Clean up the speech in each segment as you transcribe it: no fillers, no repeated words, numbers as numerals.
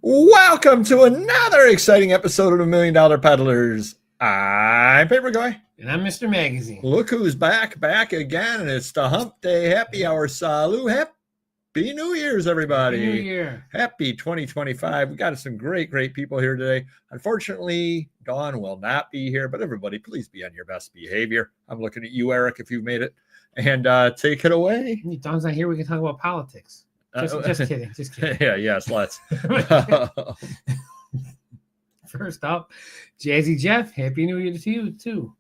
Welcome to another exciting episode of the $1 Million Peddlers. I'm Paper Guy. And I'm Mr. Magazine. Look who's back again, and it's the Hump Day Happy Hour. Salute. Happy New Year's, everybody. Happy New Year. Happy 2025. We got some great people here today. Unfortunately, Dawn will not be here, but everybody, please be on your best behavior. I'm looking at you, Eric, if you've made it. And take it away. Dawn's not here. We can talk about politics. Just kidding. Yeah, yes, let's. First up, Jazzy Jeff, Happy New Year to you, too.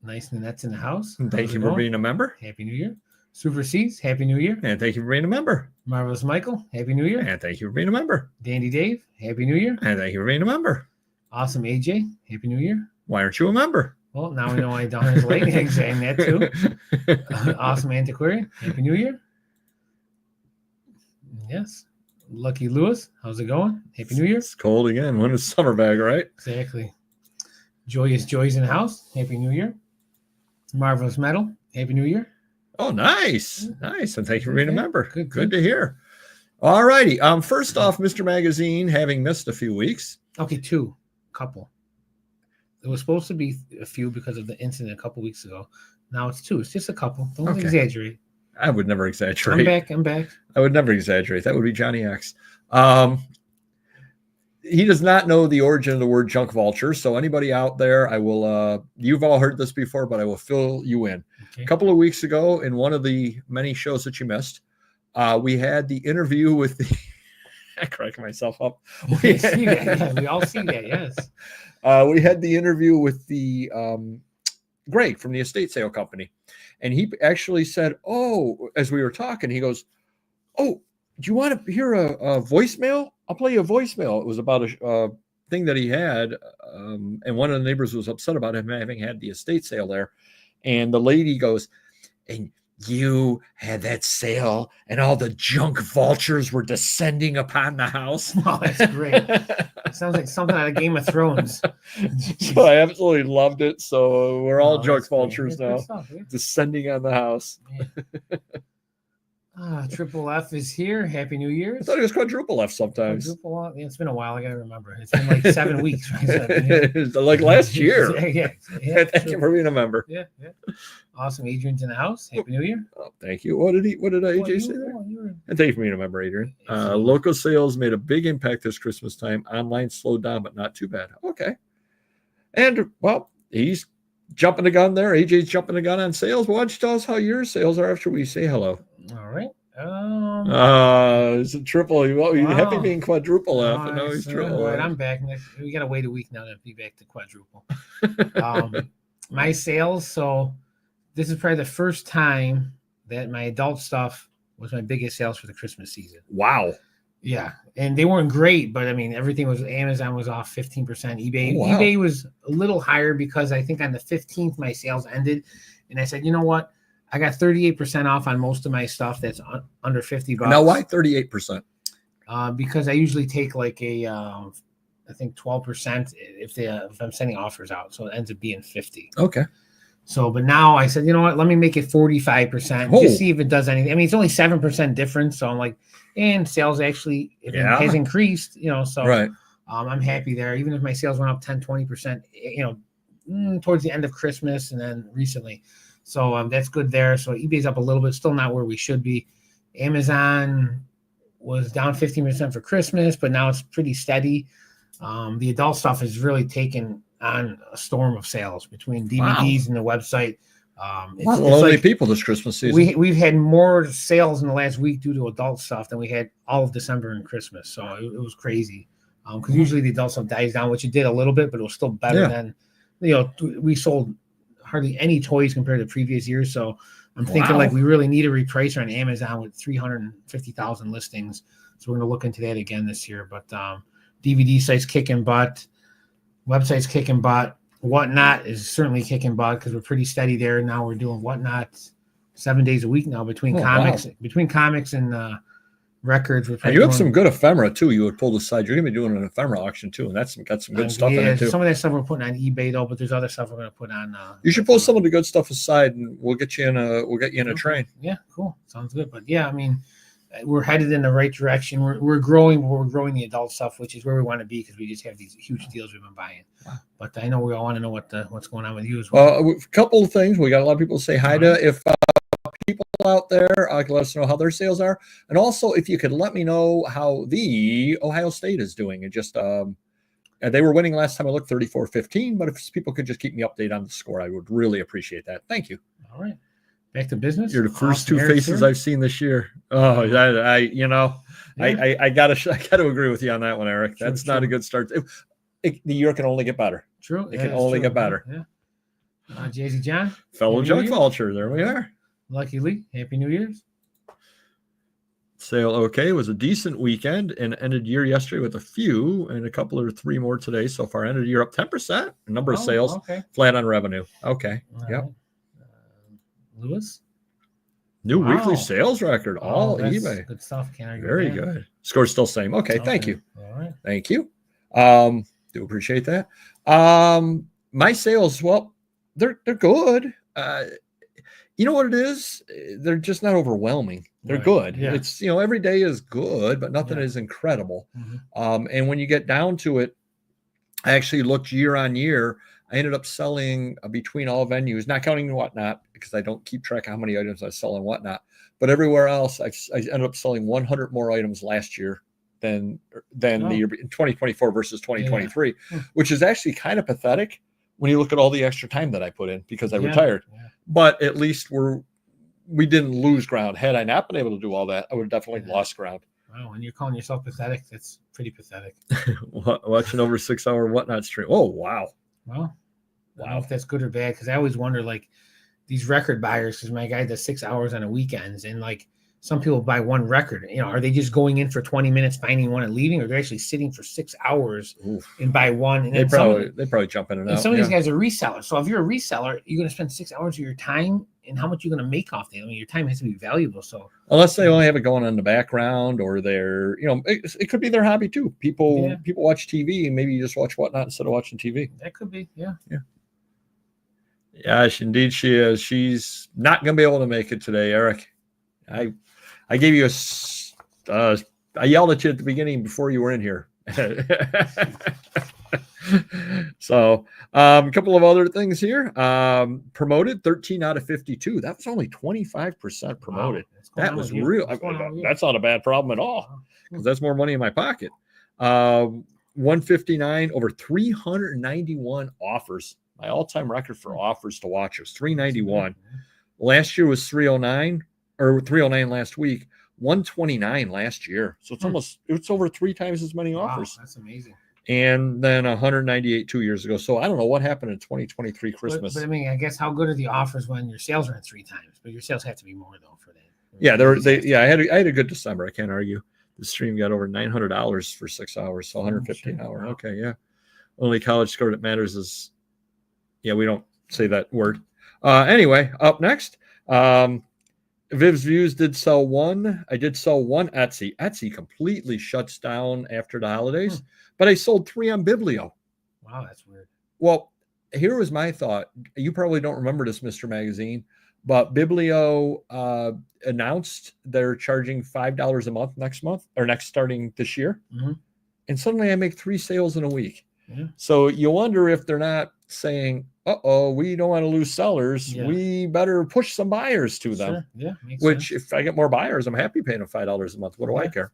Nice and that's in the house. Thank you for being a member. Happy New Year. Super Seeds, Happy New Year. And thank you for being a member. Marvelous Michael, Happy New Year. And thank you for being a member. Dandy Dave, Happy New Year. And thank you for being a member. Awesome AJ, Happy New Year. Why aren't you a member? Well, now we know why Dawn is late. Saying that, too. Awesome Antiquarian, Happy New Year. Yes. Lucky Lewis, how's it going? Happy New Year. It's cold again. When is summer bag, right? Exactly. Joyous Joys in the house. Happy New Year. Marvelous Metal. Happy New Year. Oh, nice. Nice. And thank you for being a member. Good to hear. All righty. First off, Mr. Magazine, having missed a few weeks. Okay, couple. It was supposed to be a few because of the incident a couple weeks ago. Now it's two. It's just a couple. Don't exaggerate. I would never exaggerate. I'm back. I would never exaggerate. That would be Johnny X. He does not know the origin of the word junk vulture. So anybody out there, I will, you've all heard this before, but I will fill you in. Okay. A couple of weeks ago in one of the many shows that you missed, we had the interview with the, I crack myself up. We see that. Yeah, we all see that. Yes. We had the interview with the, Greg from the estate sale company. And he actually said, as we were talking, he goes, do you want to hear a voicemail? I'll play you a voicemail. It was about a thing that he had. And one of the neighbors was upset about him having had the estate sale there. And the lady goes, and you had that sale and all the junk vultures were descending upon the house. Oh, that's great. It sounds like something out of Game of Thrones. So I absolutely loved it. So we're all junk vultures now, descending on the house. Triple F is here. Happy New Year. I thought it was quadruple F sometimes. Quadruple F. Yeah, it's been a while. I gotta remember. It's been like 7 weeks. Right? Like last year. Yeah. Thank you for being a member. Yeah. Awesome. Adrian's in the house. Happy New Year. Oh, thank you. What did AJ say there? And thank you for being a member, Adrian. Local sales made a big impact this Christmas time. Online slowed down, but not too bad. Okay. And well, he's jumping the gun there. AJ's jumping the gun on sales. Why don't you tell us how your sales are after we say hello? All right. It's a triple. Well, you happy being quadruple F, and now he's triple. Right, I'm back. We gotta wait a week now to be back to quadruple. My sales. So this is probably the first time that my adult stuff was my biggest sales for the Christmas season. Wow. Yeah, and they weren't great, but I mean, everything was. Amazon was off 15%. eBay was a little higher because I think on the 15th my sales ended, and I said, you know what? I got 38% off on most of my stuff that's under $50. Now, why 38%? Because I usually take like I think 12% if I'm sending offers out, so it ends up being 50. Okay. So, but now I said, you know what? Let me make it 45%. Just see if it does anything. I mean, it's only 7% difference, so I'm like, and sales actually has increased. So right. I'm happy there. Even if my sales went up 10, 20%, towards the end of Christmas and then recently. So that's good there. So eBay's up a little bit, still not where we should be. Amazon was down 15% for Christmas, but now it's pretty steady. The adult stuff has really taken on a storm of sales between DVDs and the website. It's lonely people this Christmas season. We've had more sales in the last week due to adult stuff than we had all of December and Christmas. So it was crazy. Because usually the adult stuff dies down, which it did a little bit, but it was still better than, we sold hardly any toys compared to previous years. So I'm thinking like we really need a repricer on Amazon with 350,000 listings. So we're going to look into that again this year. But DVD site's kicking butt. Website's kicking butt. Whatnot is certainly kicking butt because we're pretty steady there. Now we're doing Whatnot 7 days a week now between comics and records. And you have some good ephemera too. You would pull aside. You're going to be doing an ephemera auction too, and that's got some good stuff in it too. Some of that stuff we're putting on eBay though, but there's other stuff we're going to put on. You should pull some of the good stuff aside, and we'll get you in a train. Yeah, cool. Sounds good. But yeah, I mean, we're headed in the right direction. We're growing. We're growing the adult stuff, which is where we want to be because we just have these huge deals we've been buying. But I know we all want to know what's going on with you as well. A couple of things. We got a lot of people say hi to. If people out there can let us know how their sales are, and also if you could let me know how the Ohio State is doing. And just they were winning last time I looked, 34-15. But if people could just keep me updated on the score, I would really appreciate that. Thank you. All right. Back to business. You're the first two faces I've seen this year. Oh, I gotta agree with you on that one, Eric. That's not a good start. The year can only get better. True. It can only get better. Yeah. Jay-Z John. Fellow Junk Vulture. There we are. Lucky Lee. Happy New Year's. Sale okay. It was a decent weekend and ended year yesterday with a few and a couple or three more today so far. Ended year up 10%. Number of sales. Flat on revenue. Okay. Yep. Lewis. New weekly sales record. All eBay. Good stuff. Can't argue. Very good. Score's still same. Okay. Thank you. All right. Thank you. Do appreciate that. My sales, well, they're good. You know what it is? They're just not overwhelming. They're good. Yeah. It's, every day is good, but nothing is incredible. And when you get down to it, I actually looked year on year. I ended up selling between all venues, not counting Whatnot, because I don't keep track of how many items I sell in Whatnot. But everywhere else, I ended up selling 100 more items last year than the year in 2024 versus 2023, which is actually kind of pathetic when you look at all the extra time that I put in because I retired. But at least we didn't lose ground. Had I not been able to do all that, I would have definitely lost ground. Wow, and you're calling yourself pathetic? That's pretty pathetic. Watching over 6 hour Whatnot stream. Oh, wow. Well, I don't know if that's good or bad because I always wonder, like, these record buyers, because my guy does 6 hours on the weekends, and like some people buy one record. Are they just going in for 20 minutes, finding one and leaving, or they're actually sitting for 6 hours and buy one? And they probably jump in and out. Some of these guys are resellers. So if you're a reseller, you're going to spend 6 hours of your time, and how much you're going to make off that? I mean, your time has to be valuable. So unless they only have it going on in the background, or they're, it could be their hobby too. People watch TV, and maybe you just watch Whatnot instead of watching TV. That could be, yeah. Yes, indeed she is. She's not going to be able to make it today, Eric. I gave you I yelled at you at the beginning before you were in here. So a couple of other things here. Promoted 13 out of 52. That was only 25% promoted. Wow, that was real. That's not a bad problem at all because that's more money in my pocket. 159 over 391 offers. My all-time record for offers to watchers, 391. Last year was 309, or 309 last week, 129 last year. So it's over 3 times as many offers. That's amazing. And then 198 2 years ago. So I don't know what happened in 2023 Christmas. But I mean, I guess how good are the offers when your sales are at 3 times? But your sales have to be more though for that. Yeah, I had a good December. I can't argue. The stream got over $900 for 6 hours, so 150 an hour. Wow. Okay, yeah. Only college score that matters is. Yeah, we don't say that word. Anyway, up next, Viv's Views did sell one. I did sell one Etsy. Etsy completely shuts down after the holidays, but I sold 3 on Biblio. Wow, that's weird. Well, here was my thought. You probably don't remember this, Mr. Magazine, but Biblio announced they're charging $5 a month next starting this year. And suddenly I make 3 sales in a week. Yeah. So you wonder if they're not saying, we don't want to lose sellers. Yeah. We better push some buyers to them. Sure. Yeah, which sense. If I get more buyers, I'm happy paying them $5 a month. What do I care?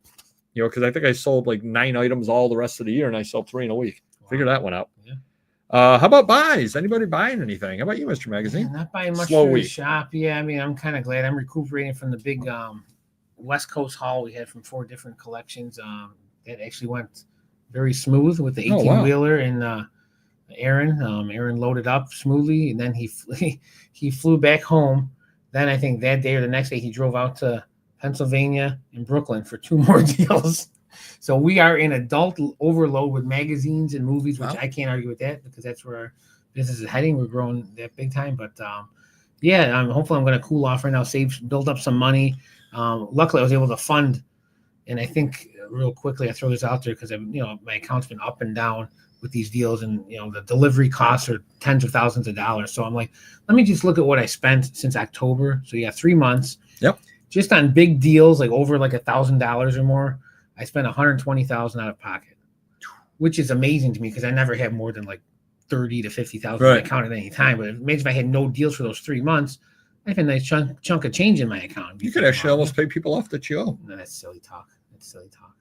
Because I think I sold like 9 items all the rest of the year, and I sold 3 in a week. Wow. Figure that one out. Yeah. How about buys? Anybody buying anything? How about you, Mr. Magazine? Not buying much for the shop. Yeah, I mean, I'm kind of glad I'm recuperating from the big West Coast haul we had from 4 different collections. That actually went very smooth with the 18-wheeler and Aaron. Aaron loaded up smoothly, and then he flew back home. Then I think that day or the next day he drove out to Pennsylvania and Brooklyn for 2 more deals. So we are in adult overload with magazines and movies, which I can't argue with that because that's where our business is heading. We're growing that big time, but hopefully I'm going to cool off right now, build up some money. Luckily I was able to fund, and I think real quickly I throw this out there because my account's been up and down with these deals, and the delivery costs are tens of thousands of dollars. So I'm like, let me just look at what I spent since October. So 3 months. Yep. just on big deals, like over like $1,000 or more, I spent $120,000 out of pocket, which is amazing to me because I never have more than like 30 to 50,000 in my account at any time. But imagine if I had no deals for those 3 months, I have a nice chunk of change in my account. You could actually almost pay people off that you owe. No, that's silly talk. That's silly talk.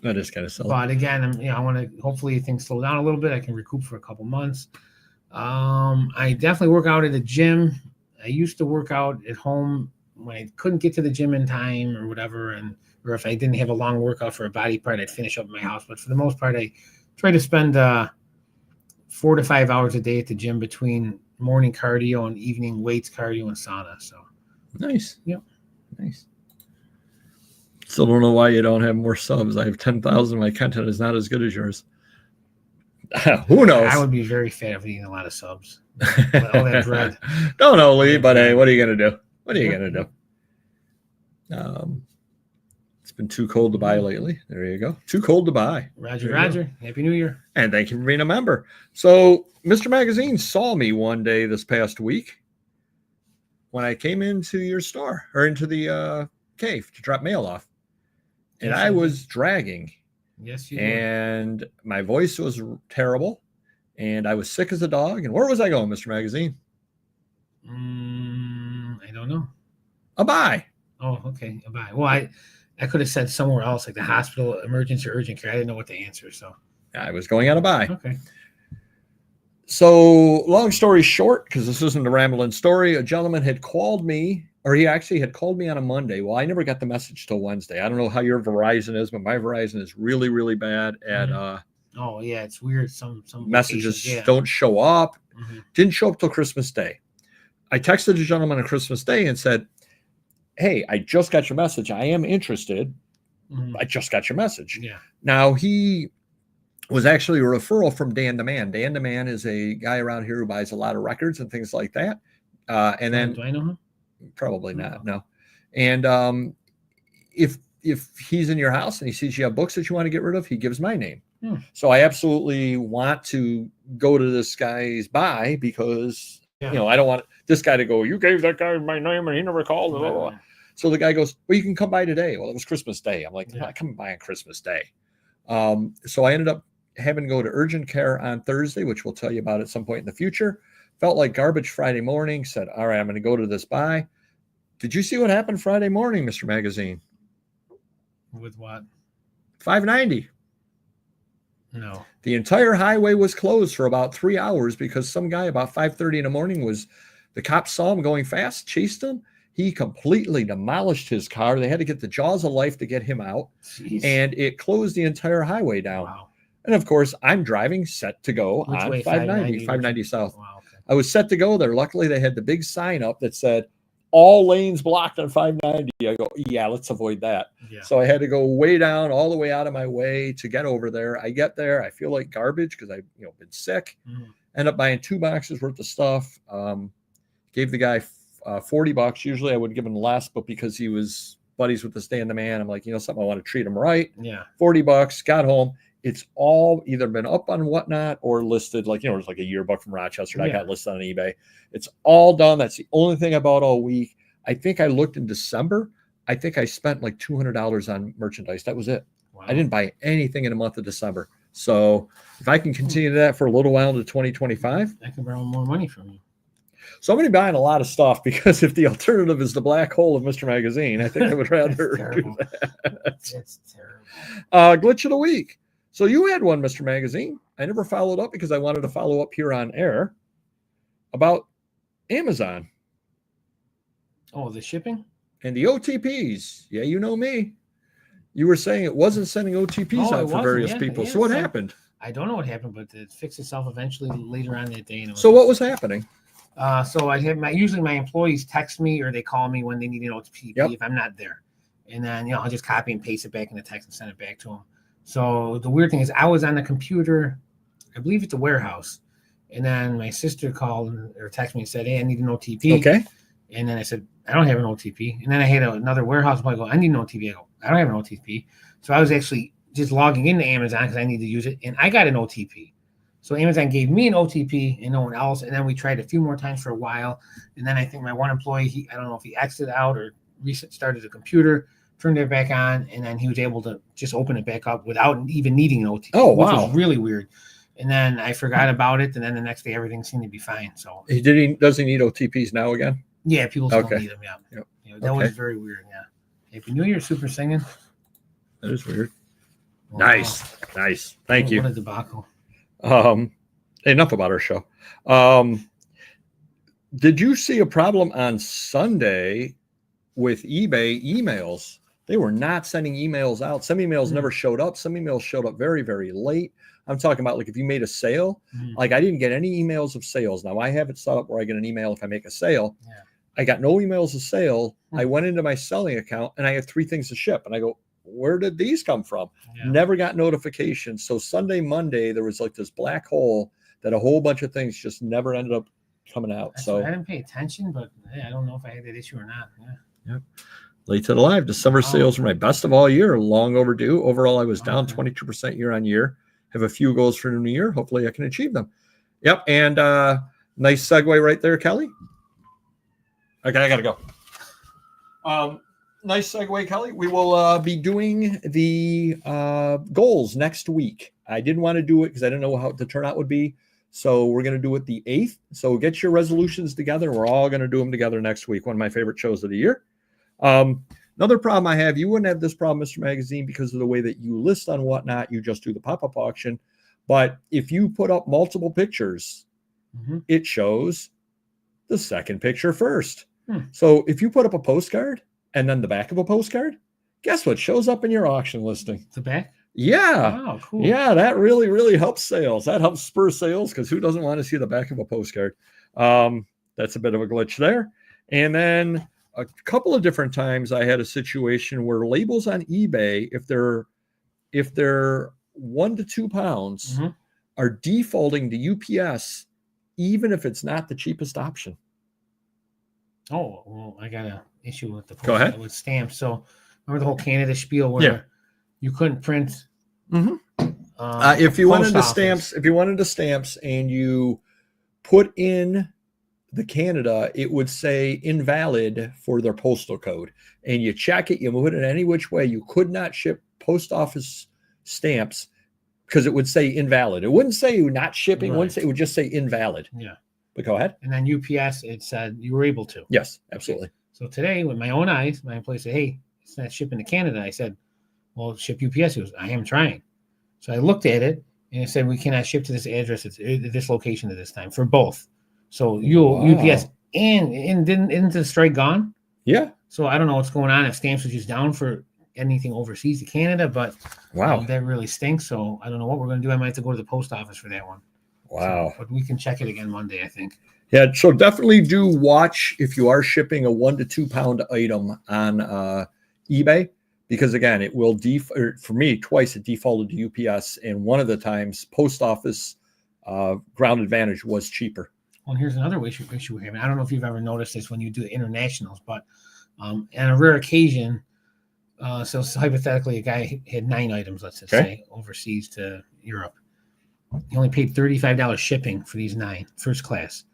That is kind of silly. But again, I want to, hopefully things slow down a little bit. I can recoup for a couple months. I definitely work out at the gym. I used to work out at home when I couldn't get to the gym in time or whatever, or if I didn't have a long workout for a body part, I'd finish up in my house. But for the most part, I try to spend 4 to 5 hours a day at the gym between morning cardio and evening weights, cardio, and sauna. So nice. Yep. Nice. Still don't know why you don't have more subs. I have 10,000. My content is not as good as yours. Who knows? I would be very fat if eating a lot of subs. All that bread. Don't know, Lee, but hey, what are you going to do? What are you going to do? It's been too cold to buy lately. There you go. Too cold to buy. Roger. Happy New Year. And thank you for being a member. So Mr. Magazine saw me one day this past week when I came into your store or into the cave to drop mail off. And I was dragging. Yes, you did. And my voice was terrible. And I was sick as a dog. And where was I going, Mr. Magazine? I don't know. A buy. Oh, okay. A buy. Well, I could have said somewhere else, like the hospital, emergency, or urgent care. I didn't know what to answer. So I was going on a buy. Okay. So long story short, because this isn't a rambling story, a gentleman had called me, or he actually had called me on a Monday. Well, I never got the message till Wednesday. I don't know how your Verizon is, but my Verizon is really, really bad at oh yeah, it's weird. Some messages don't show up. Didn't show up till Christmas Day. I texted a gentleman on Christmas Day and said, hey, I just got your message. I am interested. I just got your message. Yeah. Now, he was actually a referral from Dan DeMann. Dan DeMann is a guy around here who buys a lot of records and things like that. And then do I know him? Probably not. No. And if he's in your house and he sees you have books that you want to get rid of, he gives my name. So I absolutely want to go to this guy's buy because I don't want this guy to go, you gave that guy my name and he never called. Blah, blah, blah. So the guy goes, well, you can come by today. Well, it was Christmas Day. I'm like, I come by on Christmas Day. So I ended up having to go to urgent care on Thursday, which we'll tell you about at some point in the future. Felt like garbage Friday morning. Said, all right, I'm going to go to this buy. Did you see what happened Friday morning, Mr. Magazine? With what? 590. No. The entire highway was closed for about 3 hours because some guy about 5:30 in the morning the cops saw him going fast, chased him. He completely demolished his car. They had to get the jaws of life to get him out. Jeez. And it closed the entire highway down. Wow. And of course, I'm driving set to go on 590 south. Wow, okay. I was set to go there. Luckily, they had the big sign up that said, all lanes blocked on 590. I go, yeah, let's avoid that. Yeah. So I had to go way down, all the way out of my way to get over there. I get there. I feel like garbage because I've been sick. End up buying 2 boxes worth of stuff. Gave the guy $40. Usually I would give him less, but because he was buddies with the Dan DeMann, I'm like, something, I want to treat him right. Yeah. $40. Got home. It's all either been up on Whatnot or listed, like, it's like a yearbook from Rochester. I got listed on eBay. It's all done. That's the only thing I bought all week. I think I looked in December. I think I spent like $200 on merchandise. That was it. Wow. I didn't buy anything in the month of December. So if I can continue that for a little while into 2025, I can borrow more money from you. So I'm going to be buying a lot of stuff because if the alternative is the black hole of Mr. Magazine, I think I would rather do that. It's terrible. Glitch of the week. So you had one, Mr. Magazine. I never followed up because I wanted to follow up here on air about Amazon. Oh, the shipping? And the OTPs. Yeah, you know me. You were saying it wasn't sending OTPs out for various people. So what happened? I don't know what happened, but it fixed itself eventually later on that day. So what was happening? So I have usually my employees text me or they call me when they need an OTP if I'm not there. And then, I'll just copy and paste it back in the text and send it back to them. So the weird thing is I was on the computer, I believe at the warehouse. And then my sister called or texted me and said, hey, I need an OTP. Okay. And then I said, I don't have an OTP. And then I had another warehouse employee go, I need an OTP. I go, I don't have an OTP. So I was actually just logging into Amazon because I need to use it. And I got an OTP. So Amazon gave me an OTP and no one else. And then we tried a few more times for a while. And then I think my one employee, I don't know if he exited out or started the computer, turned it back on, and then he was able to just open it back up without even needing an OTP. Oh, which wow. was really weird. And then I forgot about it, and then the next day everything seemed to be fine. So does he need OTPs now again? yeah, people still Okay. need them. Yeah, Yep. That was very weird. Yeah. Happy New Year, Super Singing. That is weird. Wow. Nice. Thank you. What a debacle. Enough about our show. Did you see a problem on Sunday with eBay emails? They were not sending emails out. Some emails never showed up. Some emails showed up very, very late. I'm talking about like if you made a sale, like I didn't get any emails of sales. Now I have it set up where I get an email if I make a sale. Yeah. I got no emails of sale. I went into my selling account and I had 3 things to ship. And I go, where did these come from? Yeah. Never got notifications. So Sunday, Monday, there was like this black hole that a whole bunch of things just never ended up coming out. That's so right. I didn't pay attention, but I don't know if I had that issue or not. Yeah. Yep. Late to the live. December sales were my best of all year, long overdue. Overall, I was down 22% year on year. Have a few goals for the new year. Hopefully I can achieve them. Yep. And nice segue right there, Kelly. Okay, I got to go. Nice segue, Kelly. We will be doing the goals next week. I didn't want to do it because I didn't know how the turnout would be. So we're going to do it the 8th. So get your resolutions together. We're all going to do them together next week. One of my favorite shows of the year. Another problem I have, you wouldn't have this problem, Mr. Magazine, because of the way that you list on Whatnot. You just do the pop-up auction. But if you put up multiple pictures, it shows the second picture first. So if you put up a postcard and then the back of a postcard, guess what shows up in your auction listing? The back? Yeah. Wow, cool. Yeah, that really, really helps sales. That helps spur sales because who doesn't want to see the back of a postcard? That's a bit of a glitch there. And then a couple of different times I had a situation where labels on eBay, if they're 1 to 2 pounds, are defaulting to UPS, even if it's not the cheapest option. Oh, well, I got an issue with Go ahead. With stamps. So remember the whole Canada spiel where you couldn't print. If you wanted the stamps and you put in the Canada, it would say invalid for their postal code. And you check it, you move it in any which way. You could not ship post office stamps because it would say invalid. It wouldn't say not shipping. It would just say invalid. Yeah. But go ahead. And then UPS, it said you were able to. Yes, absolutely. Okay. So today, with my own eyes, my employee said, hey, it's not shipping to Canada. I said, well, ship UPS. He goes, I am trying. So I looked at it and it said, we cannot ship to this address, at this location at this time for both. So UPS and isn't the strike gone? Yeah. So I don't know what's going on if stamps are just down for anything overseas to Canada, but that really stinks. So I don't know what we're going to do. I might have to go to the post office for that one. Wow. So, but we can check it again Monday, I think. Yeah. So definitely do watch if you are shipping a 1 to 2 pound item on eBay, because again, it will for me twice it defaulted to UPS, and one of the times post office Ground Advantage was cheaper. Well, here's another issue we're having. I don't know if you've ever noticed this when you do internationals, but on a rare occasion, so hypothetically, a guy had 9 items, let's just say, overseas to Europe. He only paid $35 shipping for these 9, first class,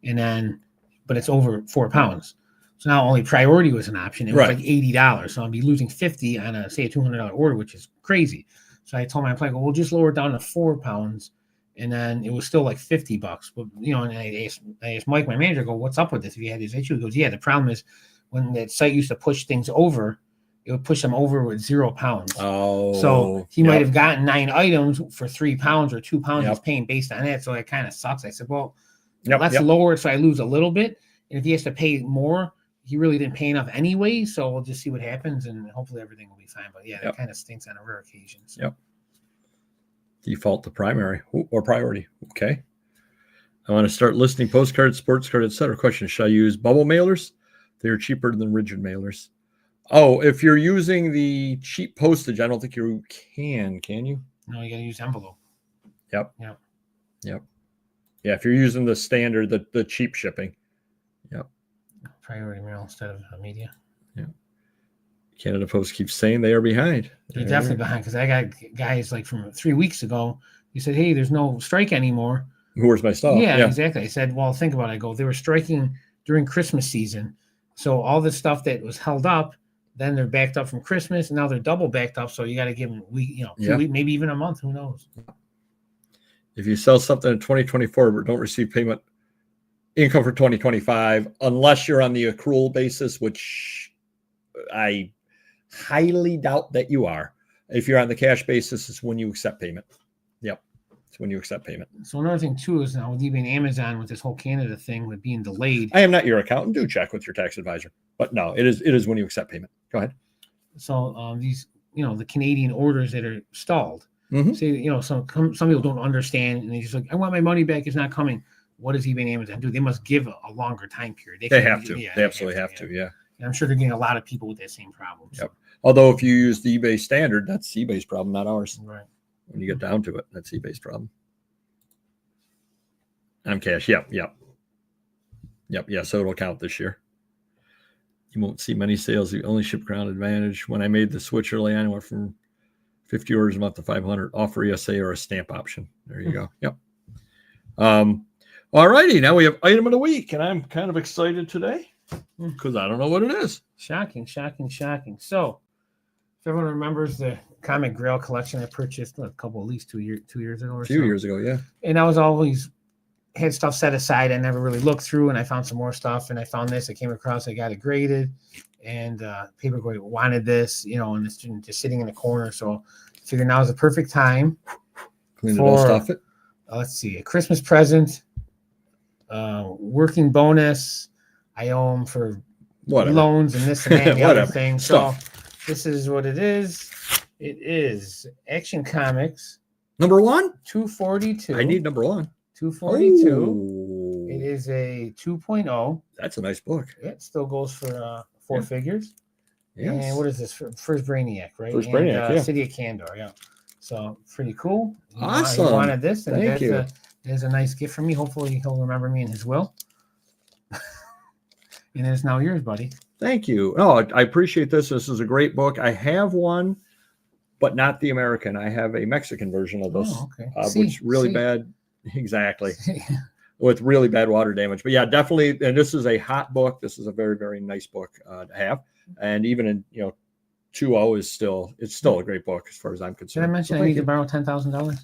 but it's over 4 pounds. So now only priority was an option. It was like $80. So I'd be losing $50 on a $200 order, which is crazy. So I told my employee, we'll just lower it down to 4 pounds. And then it was still like $50. But, and I asked Mike, my manager, what's up with this? If you had this issue, he goes, the problem is when that site used to push things over, it would push them over with 0 pounds. Oh, so he might have gotten 9 items for 3 pounds or 2 pounds. He's paying based on that. So it kind of sucks. I said, let's lower it so I lose a little bit. And if he has to pay more, he really didn't pay enough anyway. So we'll just see what happens and hopefully everything will be fine. But that kind of stinks on a rare occasion. So. Default to primary or priority. Okay. I want to start listing postcards, sports cards, etc. Question: should I use bubble mailers? They're cheaper than rigid mailers. Oh, if you're using the cheap postage, I don't think you can you? No, you got to use envelope. Yep. Yeah, if you're using the standard, the cheap shipping. Yep. Priority mail instead of media. Yeah. Canada Post keeps saying they are behind. They're definitely behind because I got guys like from 3 weeks ago. He said, hey, there's no strike anymore. Where's my stuff? Yeah, exactly. I said, well, think about it. I go, they were striking during Christmas season. So all this stuff that was held up, then they're backed up from Christmas, and now they're double backed up. So you got to give them two weeks, maybe even a month. Who knows? If you sell something in 2024 but don't receive payment income for 2025, unless you're on the accrual basis, which I highly doubt that you are. If you're on the cash basis, it's when you accept payment. Yep. It's when you accept payment. So another thing too is now with even Amazon with this whole Canada thing with being delayed. I am not your accountant. Do check with your tax advisor. But no, it is when you accept payment. Go ahead. So these, the Canadian orders that are stalled. Mm-hmm. Say, some people don't understand and they just like, I want my money back. It's not coming. What does eBay and Amazon do? They must give a longer time period. They have to. They absolutely have to. Yeah. And I'm sure they're getting a lot of people with that same problem. Yep. Although if you use the eBay standard, that's eBay's problem, not ours. Right. When you get down to it, that's eBay's problem. I'm cash. Yep. Yeah. So it'll count this year. You won't see many sales. You only ship Crown Advantage. When I made the switch early on, I went from 50 orders a month to 500. Offer ESA or a stamp option. There you go. Yep. All righty. Now we have item of the week, and I'm kind of excited today because I don't know what it is. Shocking. So, if everyone remembers the Comic Grail collection I purchased a couple, at least 2 years ago or a few years ago, yeah. And I was always had stuff set aside. I never really looked through, and I found some more stuff, and I found this. I came across, I got it graded, and Paperboy wanted this, and it's just sitting in the corner. So I figured now is the perfect time Clean it and stuff it. Let's see, a Christmas present, working bonus. I owe them for loans and this and that and the other thing. So this is what it is. It is Action Comics. Number 1? 242. I need number 1. 242. Oh. It is a 2.0. That's a nice book. It still goes for 4 figures. Yes. And what is this? First Brainiac, right? First Brainiac, City of Candor, yeah. So pretty cool. Awesome. He wanted this. And Thank you. There's a nice gift for me. Hopefully he'll remember me in his will. And it's now yours, buddy. Thank you. Oh, I appreciate this. This is a great book. I have one, but not the American. I have a Mexican version of this, which really bad. Exactly. With really bad water damage. But yeah, definitely. And this is a hot book. This is a very, very nice book to have. And even in, 2.0 is still a great book as far as I'm concerned. Did I mention I need to borrow $10,000?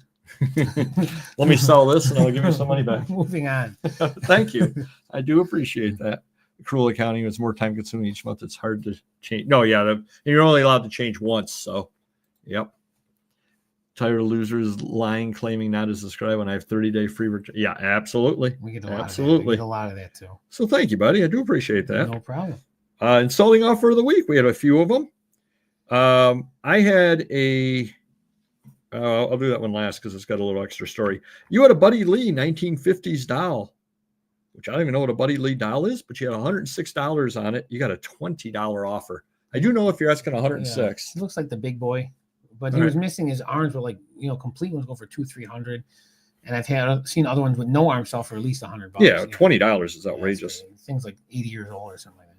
Let me sell this and I'll give you some money back. Moving on. Thank you. I do appreciate that. Accrual accounting is more time consuming each month. It's hard to change. No, yeah. You're only allowed to change once. So, yep. Tired of losers lying, claiming not as described when I have 30-day free return. Yeah, absolutely. We get a lot absolutely. a lot of that too. So thank you, buddy. I do appreciate that. No problem. Insulting offer of the week. We had a few of them. I had I'll do that one last because it's got a little extra story. You had a Buddy Lee 1950s doll, which I don't even know what a Buddy Lee doll is, but you had $106 on it. You got a $20 offer. I do know if you're asking 106. It looks like the big boy, but he was missing his arms. Were complete ones go for $200-$300, and I've seen other ones with no arms sell for at least $100. Yeah, $20 is outrageous. Things like 80 years old or something like that.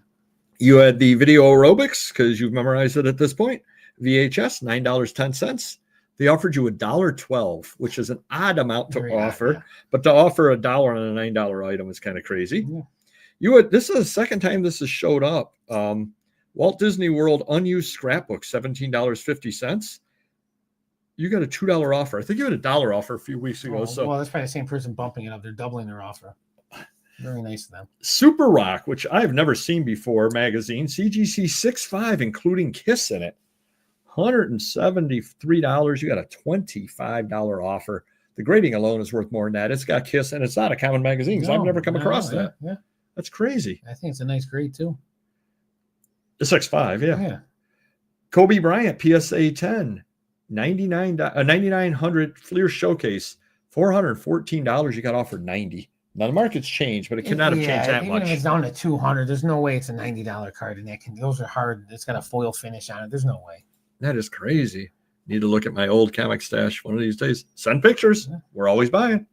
You had the video aerobics because you've memorized it at this point. VHS, $9.10. They offered you $1.12, which is an odd amount to offer, but to offer $1 on a $9 item is kind of crazy. Yeah. This is the second time this has showed up. Walt Disney World unused scrapbook, $17.50. You got a $2 offer. I think you had $1 offer a few weeks ago. Well, that's probably the same person bumping it up. They're doubling their offer. Very nice of them. Super Rock, which I've never seen before, magazine, CGC 6.5, including Kiss in it. $173. You got a $25 offer. The grading alone is worth more than that. It's got Kiss, and it's not a common magazine, so I've never come across that. Yeah. That's crazy. I think it's a nice grade, too. The 6.5, yeah. Kobe Bryant, PSA 10, 9900 Fleer Showcase, $414. You got offered $90. Now the market's changed, but it cannot have changed that much. Even if it's down to $200, there's no way it's a $90 card, and those are hard. It's got a foil finish on it. There's no way. That is crazy. Need to look at my old comic stash one of these days. Send pictures. Yeah. We're always buying.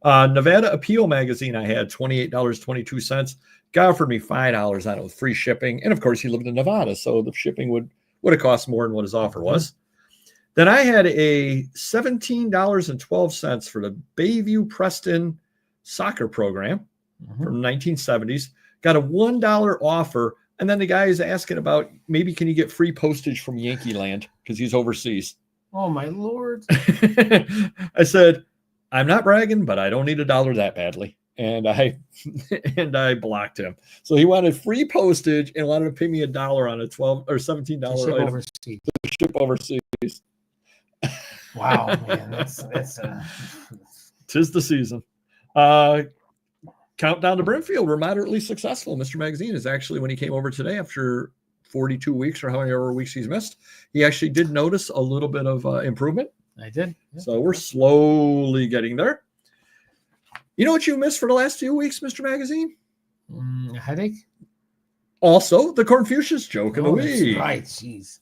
Nevada Appeal magazine I had, $28.22. Guy offered me $5 on it with free shipping. And of course, he lived in Nevada, so the shipping would have cost more than what his offer was. Then I had a $17.12 for the Bayview Preston soccer program from the 1970s. got a $1 offer. And then the guy is asking about maybe can you get free postage from Yankee Land because he's overseas. Oh, my Lord. I said, I'm not bragging, but I don't need $1 that badly. And I blocked him. So he wanted free postage and wanted to pay me $1 on a $12 or $17 Ship item overseas. to ship overseas. Wow, man, that's 'Tis the season. Countdown to Brimfield, we're moderately successful. Mr. Magazine is actually, when he came over today after 42 weeks or however weeks he's missed, he actually did notice a little bit of improvement. I did. Yeah. So we're slowly getting there. You know what you missed for the last few weeks, Mr. Magazine? A headache? Also, the Confucius joke of the That's week. right, jeez.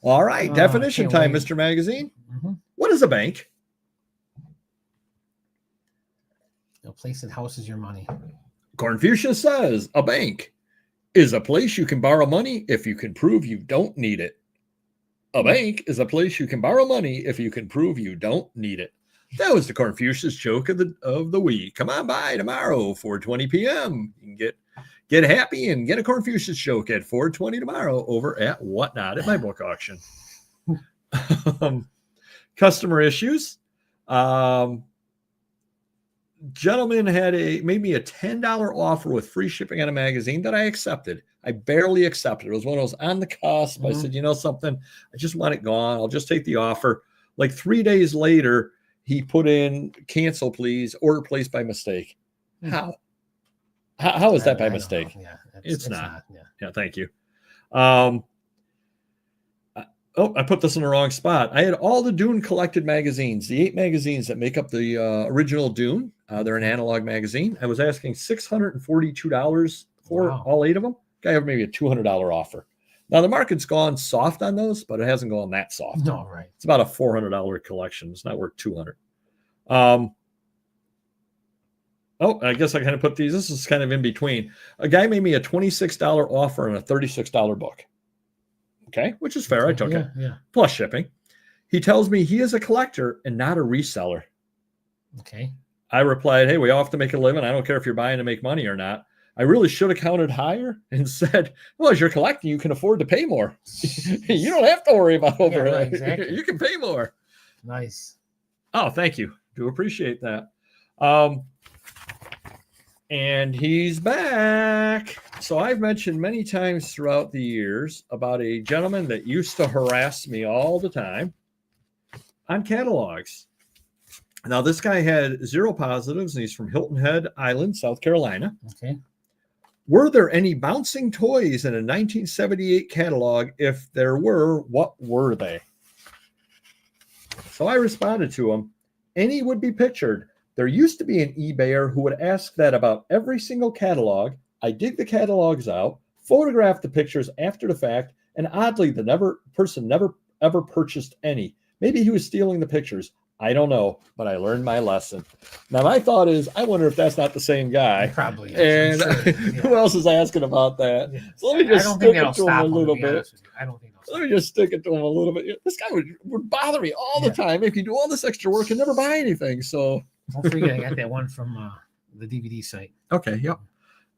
All right, definition time, wait. Mr. Magazine. Mm-hmm. What is a bank? A place that houses your money. Confucius says a bank is a place you can borrow money if you can prove you don't need it. A bank is a place you can borrow money if you can prove you don't need it. That was the Confucius joke of the week. Come on by tomorrow, 4:20 p.m. You can get happy and get a Confucius joke at 4:20 tomorrow over at Whatnot at my book auction. Customer issues. Gentleman made me a $10 offer with free shipping on a magazine that I accepted. I barely accepted. It was one of those on the cusp. I said, you know something, I just want it gone. I'll just take the offer. Like 3 days later, he put in cancel, please, order placed by mistake. How is that by mistake? Yeah, it's not. Yeah. Yeah, thank you. I put this in the wrong spot. I had all the Dune collected magazines, the 8 magazines that make up the original Dune. They're an analog magazine. I was asking $642 for all 8 of them. Guy have maybe a $200 offer. Now, the market's gone soft on those, but it hasn't gone that soft. No, right. It's about a $400 collection. It's not worth $200. I guess I kind of put these. This is kind of in between. A guy made me a $26 offer on a $36 book. Okay, which is fair. I took it. Yeah. Plus shipping. He tells me he is a collector and not a reseller. Okay. I replied, hey, we all have to make a living. I don't care if you're buying to make money or not. I really should have counted higher and said, well, as you're collecting, you can afford to pay more. You don't have to worry about overhead. Right, exactly. You can pay more. Nice. Oh, thank you. Do appreciate that. And he's back. So I've mentioned many times throughout the years about a gentleman that used to harass me all the time on catalogs. Now, this guy had 0 positives, and he's from Hilton Head Island, South Carolina. Okay. Were there any bouncing toys in a 1978 catalog? If there were, what were they? So I responded to him. Any would be pictured. There used to be an eBayer who would ask that about every single catalog. I dig the catalogs out, photograph the pictures after the fact, and oddly, the person never ever purchased any. Maybe he was stealing the pictures. I don't know, but I learned my lesson. Now, my thought is, I wonder if that's not the same guy. Probably. And Sure. Yeah. who else is asking about that? Yeah. So let me just stick it to him a little bit. I don't think Let me just stick it to him a little bit. This guy would bother me all the time if you do all this extra work and never buy anything. So don't forget, I got that one from the DVD site. Okay, yep.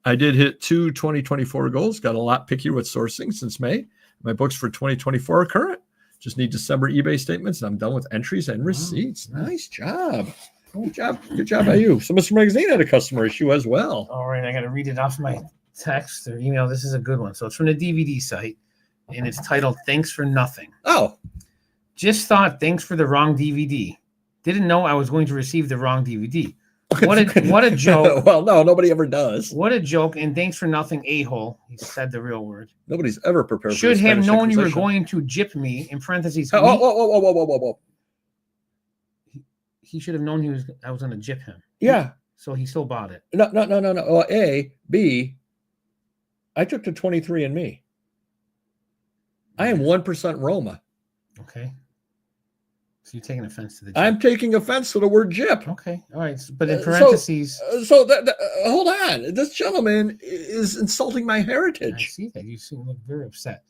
I did hit 2 2024 goals. Got a lot pickier with sourcing since May. My books for 2024 are current. Just need December eBay statements, and I'm done with entries and receipts. Nice job. Good job. Good job by you. So Mr. Magazine had a customer issue as well. All right, I got to read it off my text or email. This is a good one. So it's from the DVD site, and it's titled "Thanks for Nothing." Oh, just thought thanks for the wrong DVD. Didn't know I was going to receive the wrong DVD. What a joke. Well, no, nobody ever does. What a joke. And thanks for nothing, a-hole. He said the real word. Nobody's ever prepared Should for have known you were going to gyp me, in parentheses. Whoa. He should have known I was going to gyp him. Yeah. So he still bought it. No. Well, A, B, I took the 23andMe. I am 1% Roma. Okay. So you're taking offense to the gyp. I'm taking offense to the word gyp. Okay. All right. But in parentheses. So hold on. This gentleman is insulting my heritage. I see that. You seem look very upset.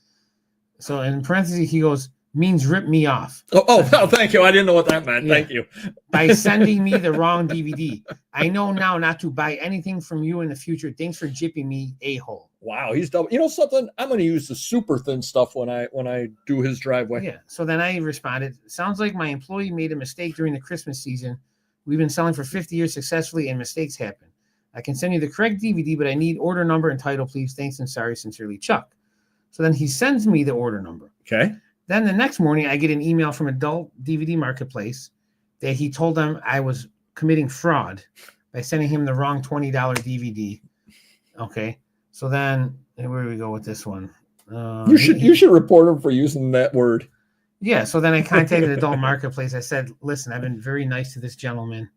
So in parentheses, he goes, means rip me off. Oh, thank you. I didn't know what that meant. Yeah. Thank you. By sending me the wrong DVD. I know now not to buy anything from you in the future. Thanks for jipping me, a-hole. Wow, he's double. You know something? I'm going to use the super thin stuff when I do his driveway. Yeah. So then I responded, sounds like my employee made a mistake during the Christmas season. We've been selling for 50 years successfully and mistakes happen. I can send you the correct DVD, but I need order number and title, please. Thanks and sorry, sincerely, Chuck. So then he sends me the order number. Okay. Then the next morning, I get an email from Adult DVD Marketplace that he told them I was committing fraud by sending him the wrong $20 DVD. Okay. So then, where do we go with this one? You should report him for using that word. Yeah. So then I contacted Adult Marketplace. I said, listen, I've been very nice to this gentleman.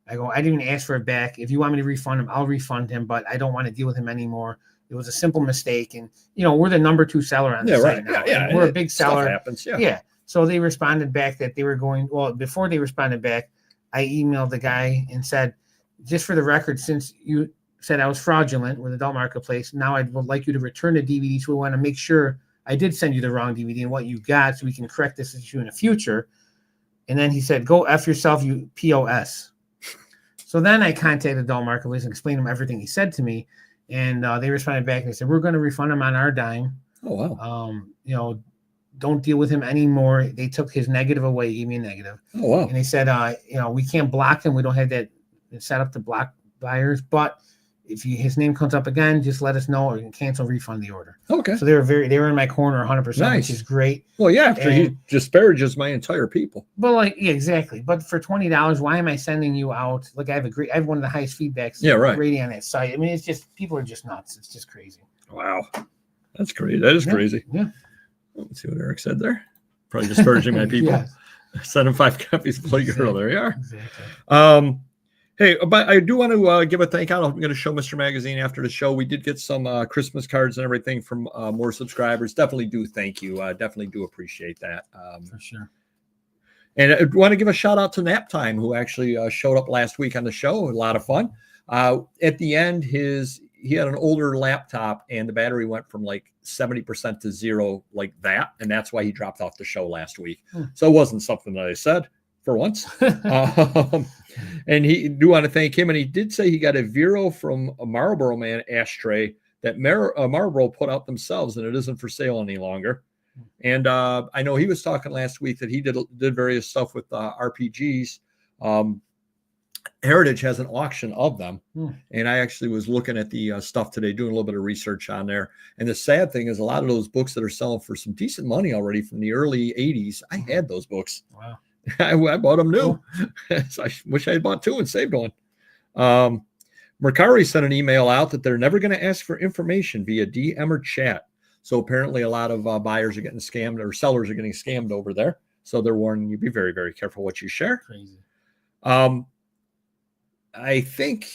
I didn't even ask for it back. If you want me to refund him, I'll refund him, but I don't want to deal with him anymore. It was a simple mistake. And, we're the number 2 seller on the site now. Yeah. We're a big seller. Stuff happens. Yeah. Yeah. So they responded back that they were going, well, before they responded back, I emailed the guy and said, just for the record, since you said I was fraudulent with Adult Marketplace, now I would like you to return the DVD. So we want to make sure I did send you the wrong DVD and what you got so we can correct this issue in the future. And then he said, go F yourself, you POS. So then I contacted Adult Marketplace and explained to him everything he said to me. And they responded back and they said, we're going to refund him on our dime. Oh, wow. Don't deal with him anymore. They took his negative away, gave me a negative. Oh, wow. And they said, we can't block him. We don't have that set up to block buyers. But if his name comes up again, just let us know or you can cancel, refund the order. Okay. So they were in my corner 100%, Nice. which is great. Well, yeah, after he disparages my entire people. But yeah, exactly. But for $20, why am I sending you out? Look, I have one of the highest feedbacks rating on that site. I mean, it's just, people are just nuts. It's just crazy. Wow. That's crazy. That is crazy. Yeah. Let's see what Eric said there. Probably disparaging my people. Yes. Send him 5 copies of Play Girl. There you are. Exactly. Hey, but I do want to give a thank out. I'm going to show Mr. Magazine after the show. We did get some Christmas cards and everything from more subscribers. Definitely do thank you. Definitely do appreciate that. For sure. And I want to give a shout out to Nap Time, who actually showed up last week on the show. A lot of fun. At the end, he had an older laptop and the battery went from like 70% to 0 like that. And that's why he dropped off the show last week. So it wasn't something that I said for once. And he do want to thank him. And he did say he got a Vero from a Marlboro Man ashtray that Marlboro put out themselves, and it isn't for sale any longer. And I know he was talking last week that he did various stuff with RPGs. Heritage has an auction of them. And I actually was looking at the stuff today, doing a little bit of research on there. And the sad thing is a lot of those books that are selling for some decent money already from the early 80s, I had those books. Wow. I bought them new. So I wish I had bought 2 and saved one. Mercari sent an email out that they're never going to ask for information via DM or chat. So apparently a lot of buyers are getting scammed, or sellers are getting scammed over there. So they're warning you, be very, very careful what you share. Crazy. I think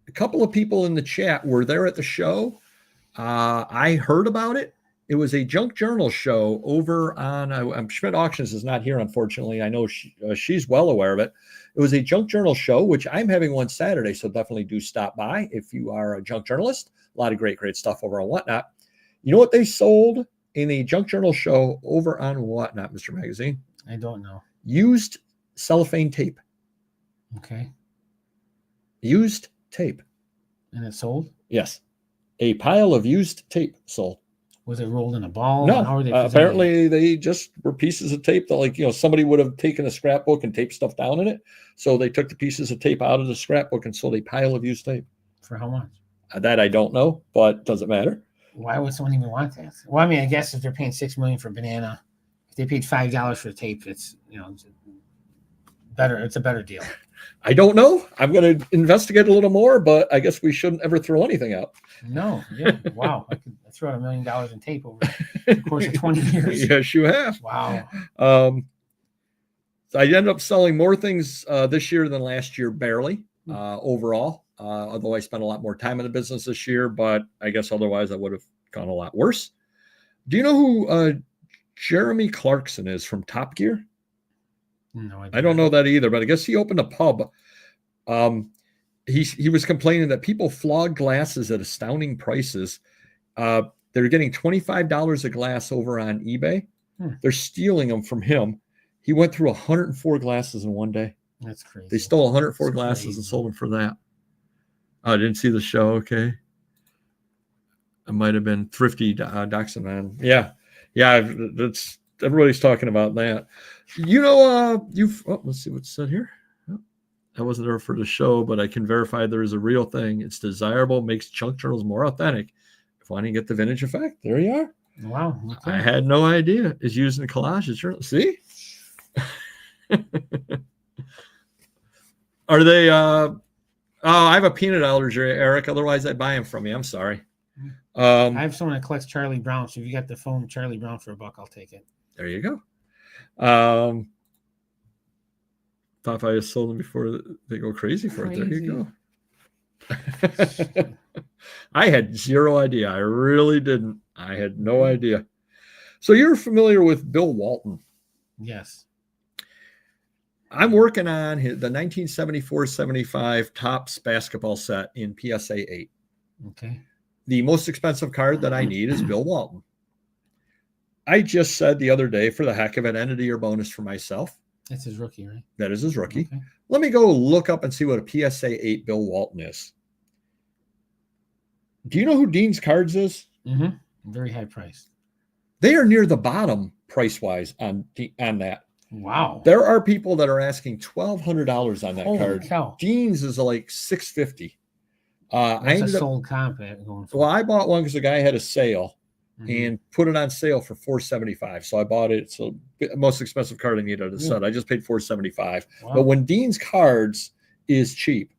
a couple of people in the chat were there at the show. I heard about it. It was a junk journal show over on Schmidt Auctions is not here, unfortunately. I know she's well aware of it. It was a junk journal show, which I'm having one Saturday. So definitely do stop by if you are a junk journalist. A lot of great stuff over on Whatnot. You know what they sold in a junk journal show over on Whatnot, Mr. Magazine? I don't know. Used cellophane tape. Okay. Used tape. And it sold? Yes. A pile of used tape sold. Was it rolled in a ball? No. How were they Apparently they just were pieces of tape that somebody would have taken a scrapbook and taped stuff down in it. So they took the pieces of tape out of the scrapbook and sold a pile of used tape. For how much? That I don't know, but doesn't matter. Why would someone even want that? Well, I mean, I guess if they're paying $6 million for banana, if they paid $5 for the tape, it's better. It's a better deal. I don't know. I'm going to investigate a little more, but I guess we shouldn't ever throw anything out. No. Yeah. Wow. I could throw out $1 million in tape over the course of 20 years. Yes, you have. Wow. So I ended up selling more things this year than last year, barely overall. Although I spent a lot more time in the business this year, but I guess otherwise I would have gone a lot worse. Do you know who Jeremy Clarkson is from Top Gear? No, I don't know that either, but I guess he opened a pub. He was complaining that people flog glasses at astounding prices. They're getting $25 a glass over on eBay. They're stealing them from him. He went through 104 glasses in one day. That's crazy. They stole 104 glasses and sold them for that. I didn't see the show. Okay. It might have been Thrifty Dachshund Man. Yeah. That's everybody's talking about that. Let's see what's said here. I wasn't there for the show, but I can verify there is a real thing. It's desirable, makes junk journals more authentic. If I want to get the vintage effect, there you are. Wow. Okay. I had no idea. It's used in collages journal. See? Are they I have a peanut allergy, Eric. Otherwise I'd buy them from you. I'm sorry. I have someone that collects Charlie Brown, so if you got the phone Charlie Brown for $1, I'll take it. There you go. Popeye has sold them before they go crazy for it. There you go. I had zero idea. I really didn't. I had no idea. So you're familiar with Bill Walton? Yes. I'm working on the 1974-75 Topps basketball set in PSA 8. Okay. The most expensive card that I need is Bill Walton. I just said the other day, for the heck of it, end of the year bonus for myself. That's his rookie, right? That is his rookie. Okay. Let me go look up and see what a PSA 8 Bill Walton is. Do you know who Dean's Cards is? Mm-hmm. Very high price. They are near the bottom price-wise on that. Wow. There are people that are asking $1,200 on that Holy card. cow. Dean's is like $650. That's a sold comp going for. Well, I bought one because the guy had a sale and put it on sale for $475. So I bought it. So most expensive card I needed at the set. I just paid $475. Wow. But when Dean's Cards is cheap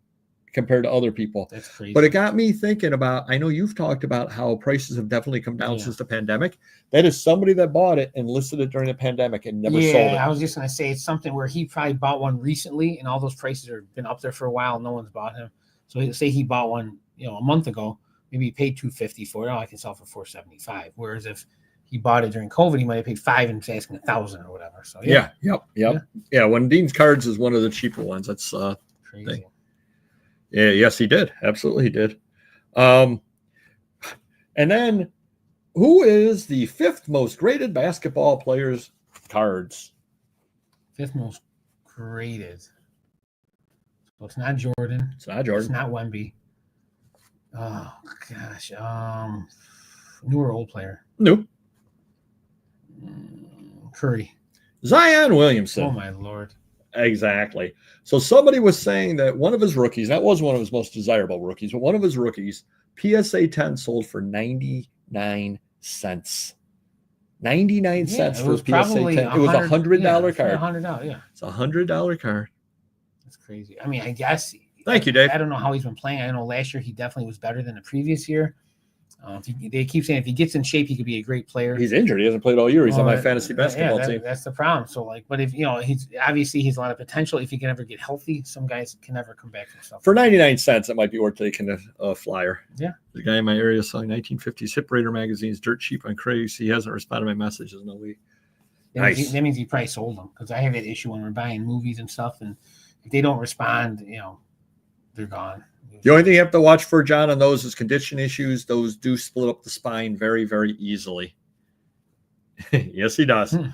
compared to other people, that's crazy. But it got me thinking about, I know you've talked about how prices have definitely come down since the pandemic. That is somebody that bought it and listed it during the pandemic and never sold it. Yeah, I was just going to say it's something where he probably bought one recently and all those prices have been up there for a while. No one's bought him. So say he bought one, a month ago, maybe he paid $250 for it. Oh, I can sell for $475. Whereas if he bought it during COVID, he might have paid $5 and asking $1,000 or whatever. So yeah. When Dean's Cards is one of the cheaper ones, that's crazy. Thing. Yeah, yes, he did. Absolutely, he did. And then, who is the 5th most graded basketball player's cards? 5th most graded. So it's not Jordan. It's not Jordan. It's not Wemby. Oh gosh. New or old player? New. Curry. Zion Williamson. Oh my Lord. Exactly. So somebody was saying that one of his rookies, that was one of his most desirable rookies, but one of his rookies, PSA 10 sold for 99 cents. 99 cents for PSA 10. It was $100 card. $100, yeah. It's $100 card. That's crazy. I mean, I guess. Thank you, Dave. I don't know how he's been playing. I know last year he definitely was better than the previous year. They keep saying if he gets in shape, he could be a great player. He's injured. He hasn't played all year. He's on my fantasy basketball team. That's the problem. So, but if he's obviously a lot of potential. If he can ever get healthy, some guys can never come back from stuff. For 99 cents, it might be worth taking a flyer. Yeah. The guy in my area is selling 1950s Hip Raider magazines, dirt cheap on Craig's. He hasn't responded to my messages. No way. Nice. That means he probably sold them because I have that issue when we're buying movies and stuff, and if they don't respond, they're gone. The only thing you have to watch for, John, on those is condition issues. Those do split up the spine very, very easily. Yes, he does. And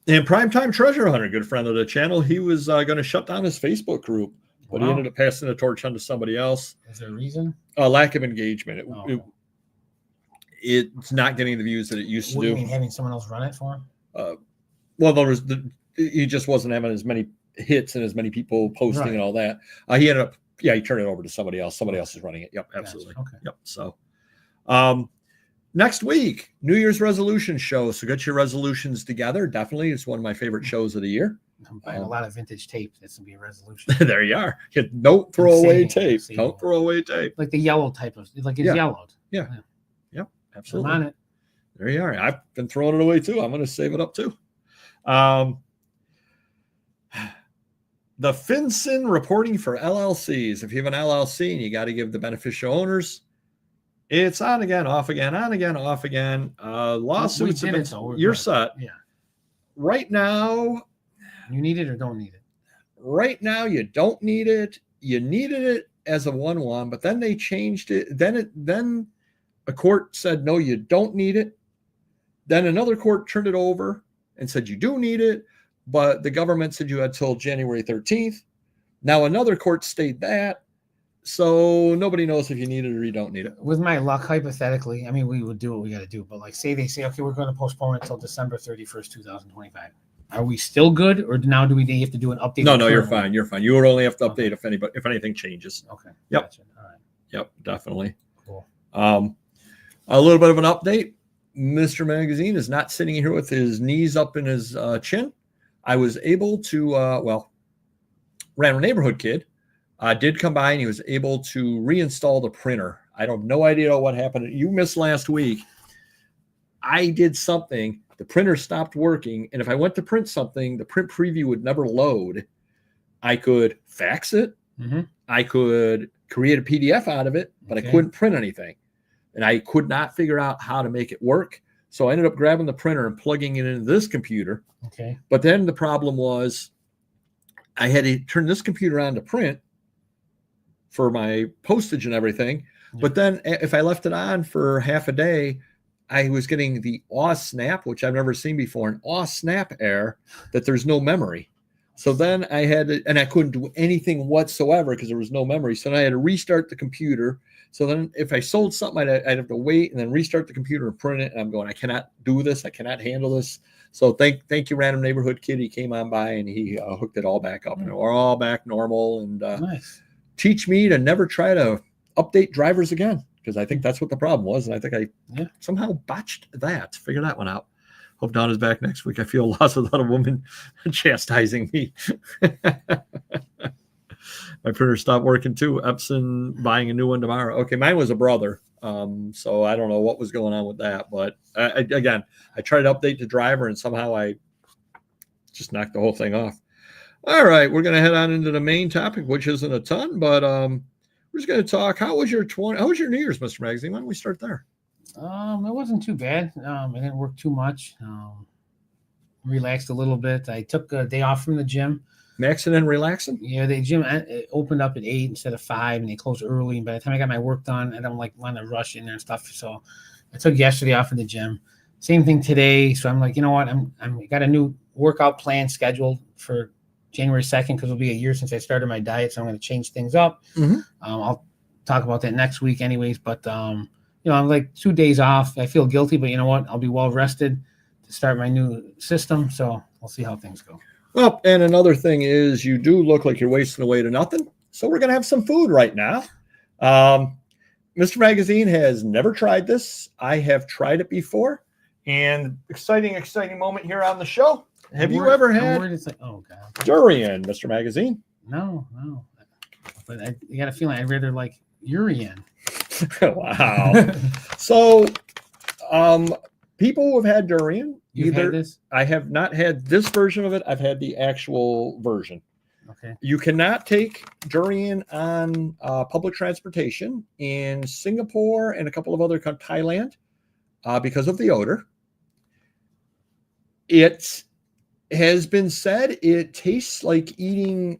Primetime Treasure Hunter, good friend of the channel, he was going to shut down his Facebook group, but he ended up passing the torch on to somebody else. Is there a reason? Lack of engagement. It's not getting the views that it used to do. What do you mean, having someone else run it for him? Well, he just wasn't having as many hits and as many people posting and all that. He ended up, he turned it over to somebody else. Somebody else is running it. Yep, absolutely. Gotcha. Okay. Yep. So, next week, New Year's resolution show. So get your resolutions together. Definitely, it's one of my favorite shows of the year. I'm buying a lot of vintage tape. That's gonna be a resolution. There you are. Don't throw away tape. Don't throw away tape. Like the yellow type of, it's yellowed. Yeah. Yep. Absolutely. I'm on it. There you are. I've been throwing it away too. I'm going to save it up too. The FinCEN reporting for LLCs. If you have an LLC and you got to give the beneficial owners, it's on again, off again, on again, off again. Lawsuits. You're set. Yeah. Right now. You need it or don't need it? Right now, you don't need it. You needed it as a 1-1, but then they changed it. Then a court said, no, you don't need it. Then another court turned it over and said you do need it, but the government said you had till January 13th. Now another court stayed that. So nobody knows if you need it or you don't need it. With my luck, hypothetically, I mean, we would do what we got to do. But like, say they say, okay, we're going to postpone it until December 31st, 2025. Are we still good, or now do we have to do an update? No, you're fine. You're fine. You would only have to update if anything changes. Okay. Yep. Gotcha. All right. Yep. Definitely. Cool. A little bit of an update. Mr. Magazine is not sitting here with his knees up in his chin. I was able to, random neighborhood kid did come by and he was able to reinstall the printer. I have no idea what happened. You missed last week. I did something. The printer stopped working. And if I went to print something, the print preview would never load. I could fax it. Mm-hmm. I could create a PDF out of it, but I couldn't print anything. And I could not figure out how to make it work. So I ended up grabbing the printer and plugging it into this computer. Okay. But then the problem was I had to turn this computer on to print for my postage and everything. Yeah. But then if I left it on for half a day, I was getting the snap, which I've never seen before, an snap error that there's no memory. So then I had to, and I couldn't do anything whatsoever because there was no memory. So then I had to restart the computer. So then if I sold something, I'd have to wait and then restart the computer and print it. And I'm going, I cannot do this. I cannot handle this. So thank you, random neighborhood kid. He came on by and he hooked it all back up, and we're all back normal. And nice. Teach me to never try to update drivers again, because I think that's what the problem was. And I think I somehow botched that. Figure that one out. Hope Dawn is back next week. I feel lost without a woman chastising me. My printer stopped working too. Epson buying a new one tomorrow. Okay, mine was a brother. So I don't know what was going on with that. But I tried to update the driver and somehow I just knocked the whole thing off. All right, we're going to head on into the main topic, which isn't a ton, but we're just going to talk. How was your New Year's, Mr. Magazine? Why don't we start there? It wasn't too bad. I didn't work too much. Relaxed a little bit. I took a day off from the gym. Maxing and relaxing? Yeah, the gym opened up at 8 instead of 5, and they closed early. And by the time I got my work done, I don't want to rush in there and stuff. So I took yesterday off of the gym. Same thing today. So I'm like, you know what? I'm got a new workout plan scheduled for January 2nd because it'll be a year since I started my diet. So I'm going to change things up. Mm-hmm. I'll talk about that next week anyways. But, I'm like 2 days off. I feel guilty, but you know what? I'll be well rested to start my new system. So we'll see how things go. Well, and another thing is you do look like you're wasting away to nothing. So we're going to have some food right now. Mr. Magazine has never tried this. I have tried it before. And exciting moment here on the show. Have you ever had durian, Mr. Magazine? No. But I got a feeling I'd rather like Urian. Wow. So, people who have had durian, You've had this? I have not had this version of it. I've had the actual version. Okay. You cannot take durian on public transportation in Singapore and a couple of other countries, Thailand, because of the odor. It has been said it tastes like eating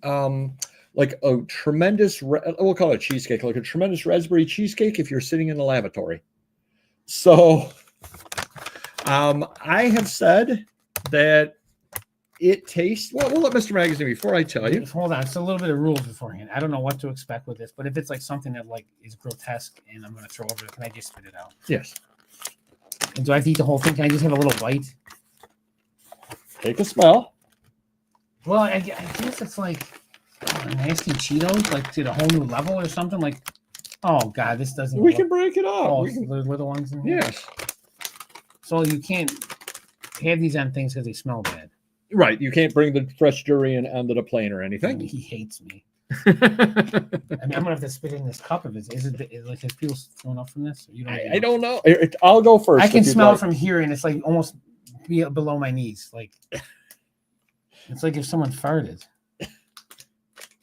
like a tremendous, we'll call it cheesecake, like a tremendous raspberry cheesecake if you're sitting in the lavatory. So I have said that it tastes, well, we'll let Mr. Magazine, before I tell you. Hold on, it's a little bit of rules beforehand. I don't know what to expect with this, but if it's like something that like is grotesque and I'm going to throw over it, can I just spit it out? Yes. And do I have to eat the whole thing? Can I just have a little bite? Take a smell. Well, I guess it's like nasty Cheetos, like to the whole new level or something. Like, oh God, this doesn't. We can break it up. Oh, the little ones in here. Yes. So you can't have these on things because they smell bad. Right. You can't bring the fresh durian onto the plane or anything. He hates me. I mean, I'm gonna have to spit in this cup of it. Is it like his people thrown up from this? You don't. I don't know. I'll go first. I can smell it from here, and it's like almost below my knees. Like it's like if someone farted.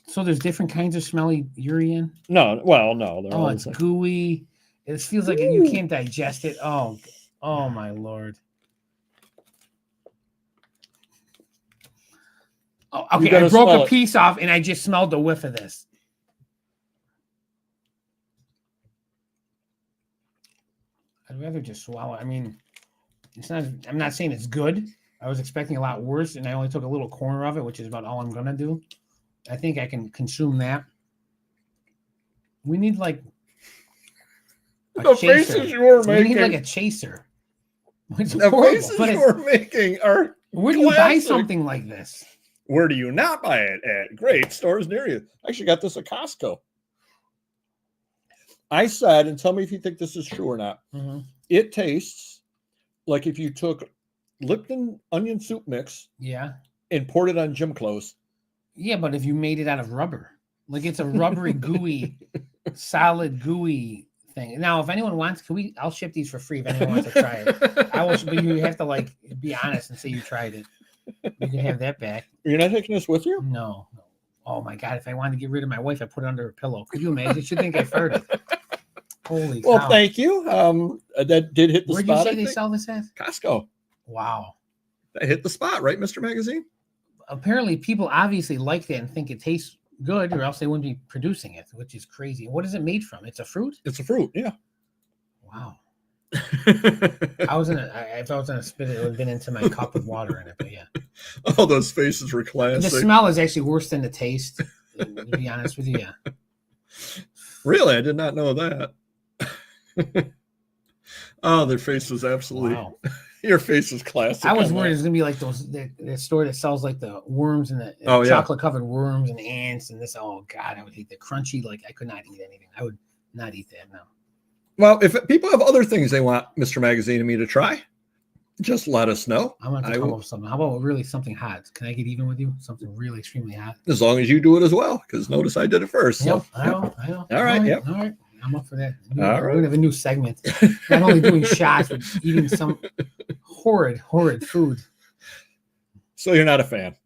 So there's different kinds of smelly urian. No, well, no. Oh, it's like gooey. It feels like you can't digest it. Oh my Lord. Oh, okay, I broke a piece off, and I just smelled the whiff of this. I'd rather just swallow. I mean, It's not. I'm not saying it's good. I was expecting a lot worse, and I only took a little corner of it, which is about all I'm gonna do. I think I can consume that. We need like a The chaser. faces you were We making. need like a chaser. It's The horrible, faces but you were making are. where do you buy classic. something like this? Where do you not buy it at? Great stores near you. I actually got this at Costco. I said, and tell me if you think this is true or not. Mm-hmm. It tastes like if you took Lipton onion soup mix, Yeah, and poured it on gym clothes. yeah, but if you made it out of rubber, like it's a rubbery, gooey, solid, gooey thing. Now, if anyone wants, I'll ship these for free if anyone wants to try it. I will, but you have to like be honest and say you tried it. You can have that back. You're not taking this with you? No. Oh my God! If I wanted to get rid of my wife, I put it under her pillow. Could you imagine? She'd think I've heard it. Holy cow! Well, thank you. That did hit the Where'd spot. you say they sell this at? Costco. Wow. That hit the spot, right, Mr. Magazine? Apparently, people obviously like that and think it tastes good, or else they wouldn't be producing it, which is crazy. What is it made from? It's a fruit. It's a fruit, yeah. Wow. If I was gonna spit it, it would have been into my cup with water in it. But yeah. Oh, those faces were The classic. smell is actually worse than the taste. To be honest with you, yeah. Really, I did not know that. Oh, their face was absolutely. Wow. Your face was classic. I was worried it was gonna be like that store that sells like the worms and the chocolate covered worms and ants and this. Oh God, I would hate the crunchy. Like I could not eat anything. I would not eat that now. Well, if people have other things they want Mr. Magazine and me to try, just let us know. I'm gonna have to come up with something. How about really something hot? Can I get even with you? Something really extremely hot. As long as you do it as well, because notice I did it first. So. Yep, I know. All right, yep. All right. I'm up for that. All We're right. gonna have a new segment. Not only doing shots, but eating some horrid food. So you're not a fan?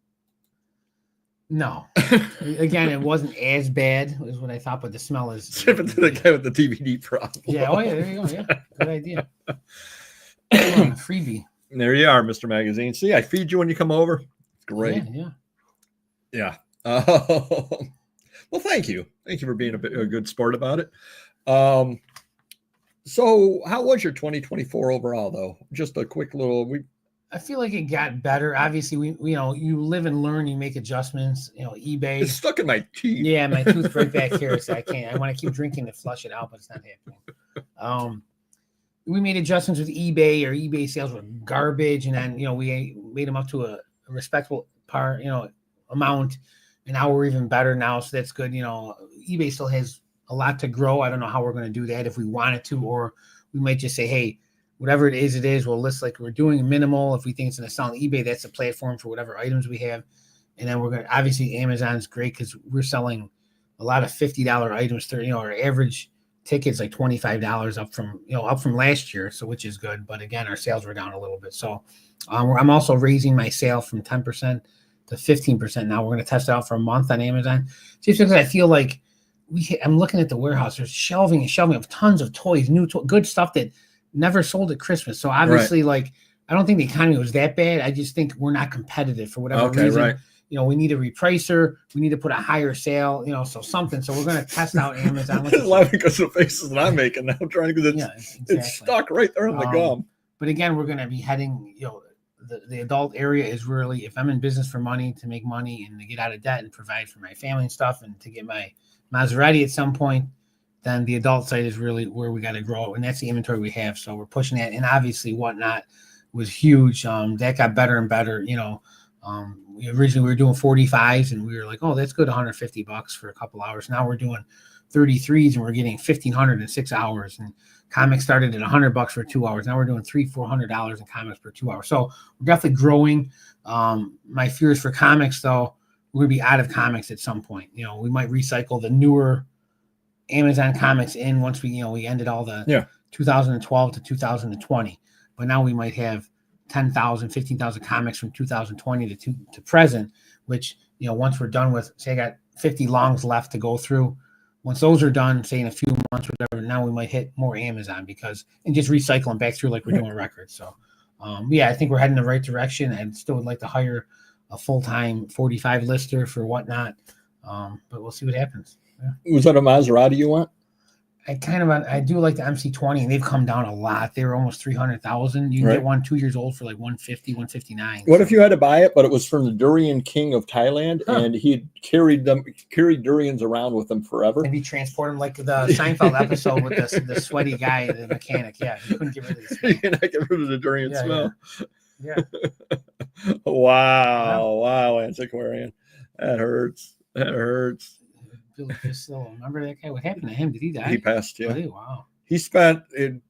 No. Again, it wasn't as bad as what I thought, but the smell is. Ship it to the guy with the DVD problem. Yeah. Oh yeah. There you go. Yeah. Good idea. Freebie. There you are, Mr. Magazine. See, I feed you when you come over. Great. Yeah. Well, thank you. Thank you for being a good sport about it. So how was your 2024 overall, though? Just a quick little. I feel like it got better. Obviously, you live and learn. You make adjustments. eBay. It's stuck in my teeth. Yeah, my tooth right back here, so I can't. I want to keep drinking to flush it out, but it's not happening. We made adjustments with eBay. Or eBay sales were garbage, and then we made them up to a respectable amount, and now we're even better now. So that's good. eBay still has a lot to grow. I don't know how we're going to do that if we wanted to, or we might just say, hey, whatever it is, we'll list like we're doing minimal. If we think it's going to sell on eBay, that's a platform for whatever items we have. And then we're going to, obviously Amazon's great because we're selling a lot of $50 items. Our average ticket's like $25 up from last year. So, which is good. But again, our sales were down a little bit. So I'm also raising my sale from 10% to 15%. Now we're going to test it out for a month on Amazon. Just because I feel like I'm looking at the warehouse, there's shelving of tons of toys, good stuff that never sold at Christmas. So obviously, like, I don't think the economy was that bad. I just think we're not competitive for whatever reason. Right. We need a repricer. We need to put a higher sale, so something. So we're going to test out Amazon. I'm laughing because of the faces that I'm making now, trying to get it's stuck right there in the gum. But again, we're going to be heading, the adult area is really, if I'm in business for money, to make money and to get out of debt and provide for my family and stuff and to get my Maserati at some point, then the adult side is really where we got to grow. And that's the inventory we have. So we're pushing that. And obviously Whatnot was huge. That got better and better. Originally we were doing 45s and we were like, oh, that's good. $150 for a couple hours. Now we're doing 33s and we're getting 1,500 in 6 hours. And comics started at $100 for 2 hours. Now we're doing $300-400 in comics per 2 hours. So we're definitely growing. My fears for comics, though, we're going to be out of comics at some point. We might recycle the newer Amazon comics in once we ended all the 2012 to 2020. But now we might have 10,000, 15,000 comics from 2020 to present, which, once we're done with, say I got 50 longs left to go through. Once those are done, say in a few months, whatever, now we might hit more Amazon and just recycle them back through like we're doing records. So, I think we're heading in the right direction. I still would like to hire a full-time 45 lister for Whatnot. But we'll see what happens. Yeah. Was that a Maserati you want? I do like the MC20, and they've come down a lot. They were almost 300,000. You can get one 2 years old for like 150, 159. What if you had to buy it, but it was from the durian king of Thailand, and he carried durians around with him forever? Maybe transport them like the Seinfeld episode with the sweaty guy, the mechanic. Yeah, he couldn't get rid of the smell. You cannot get rid of the durian smell. Yeah. Wow, antiquarian. That hurts. Billy Priscilla. Remember that guy? What happened to him? Did he die? He passed, yeah. Really? Wow. He spent,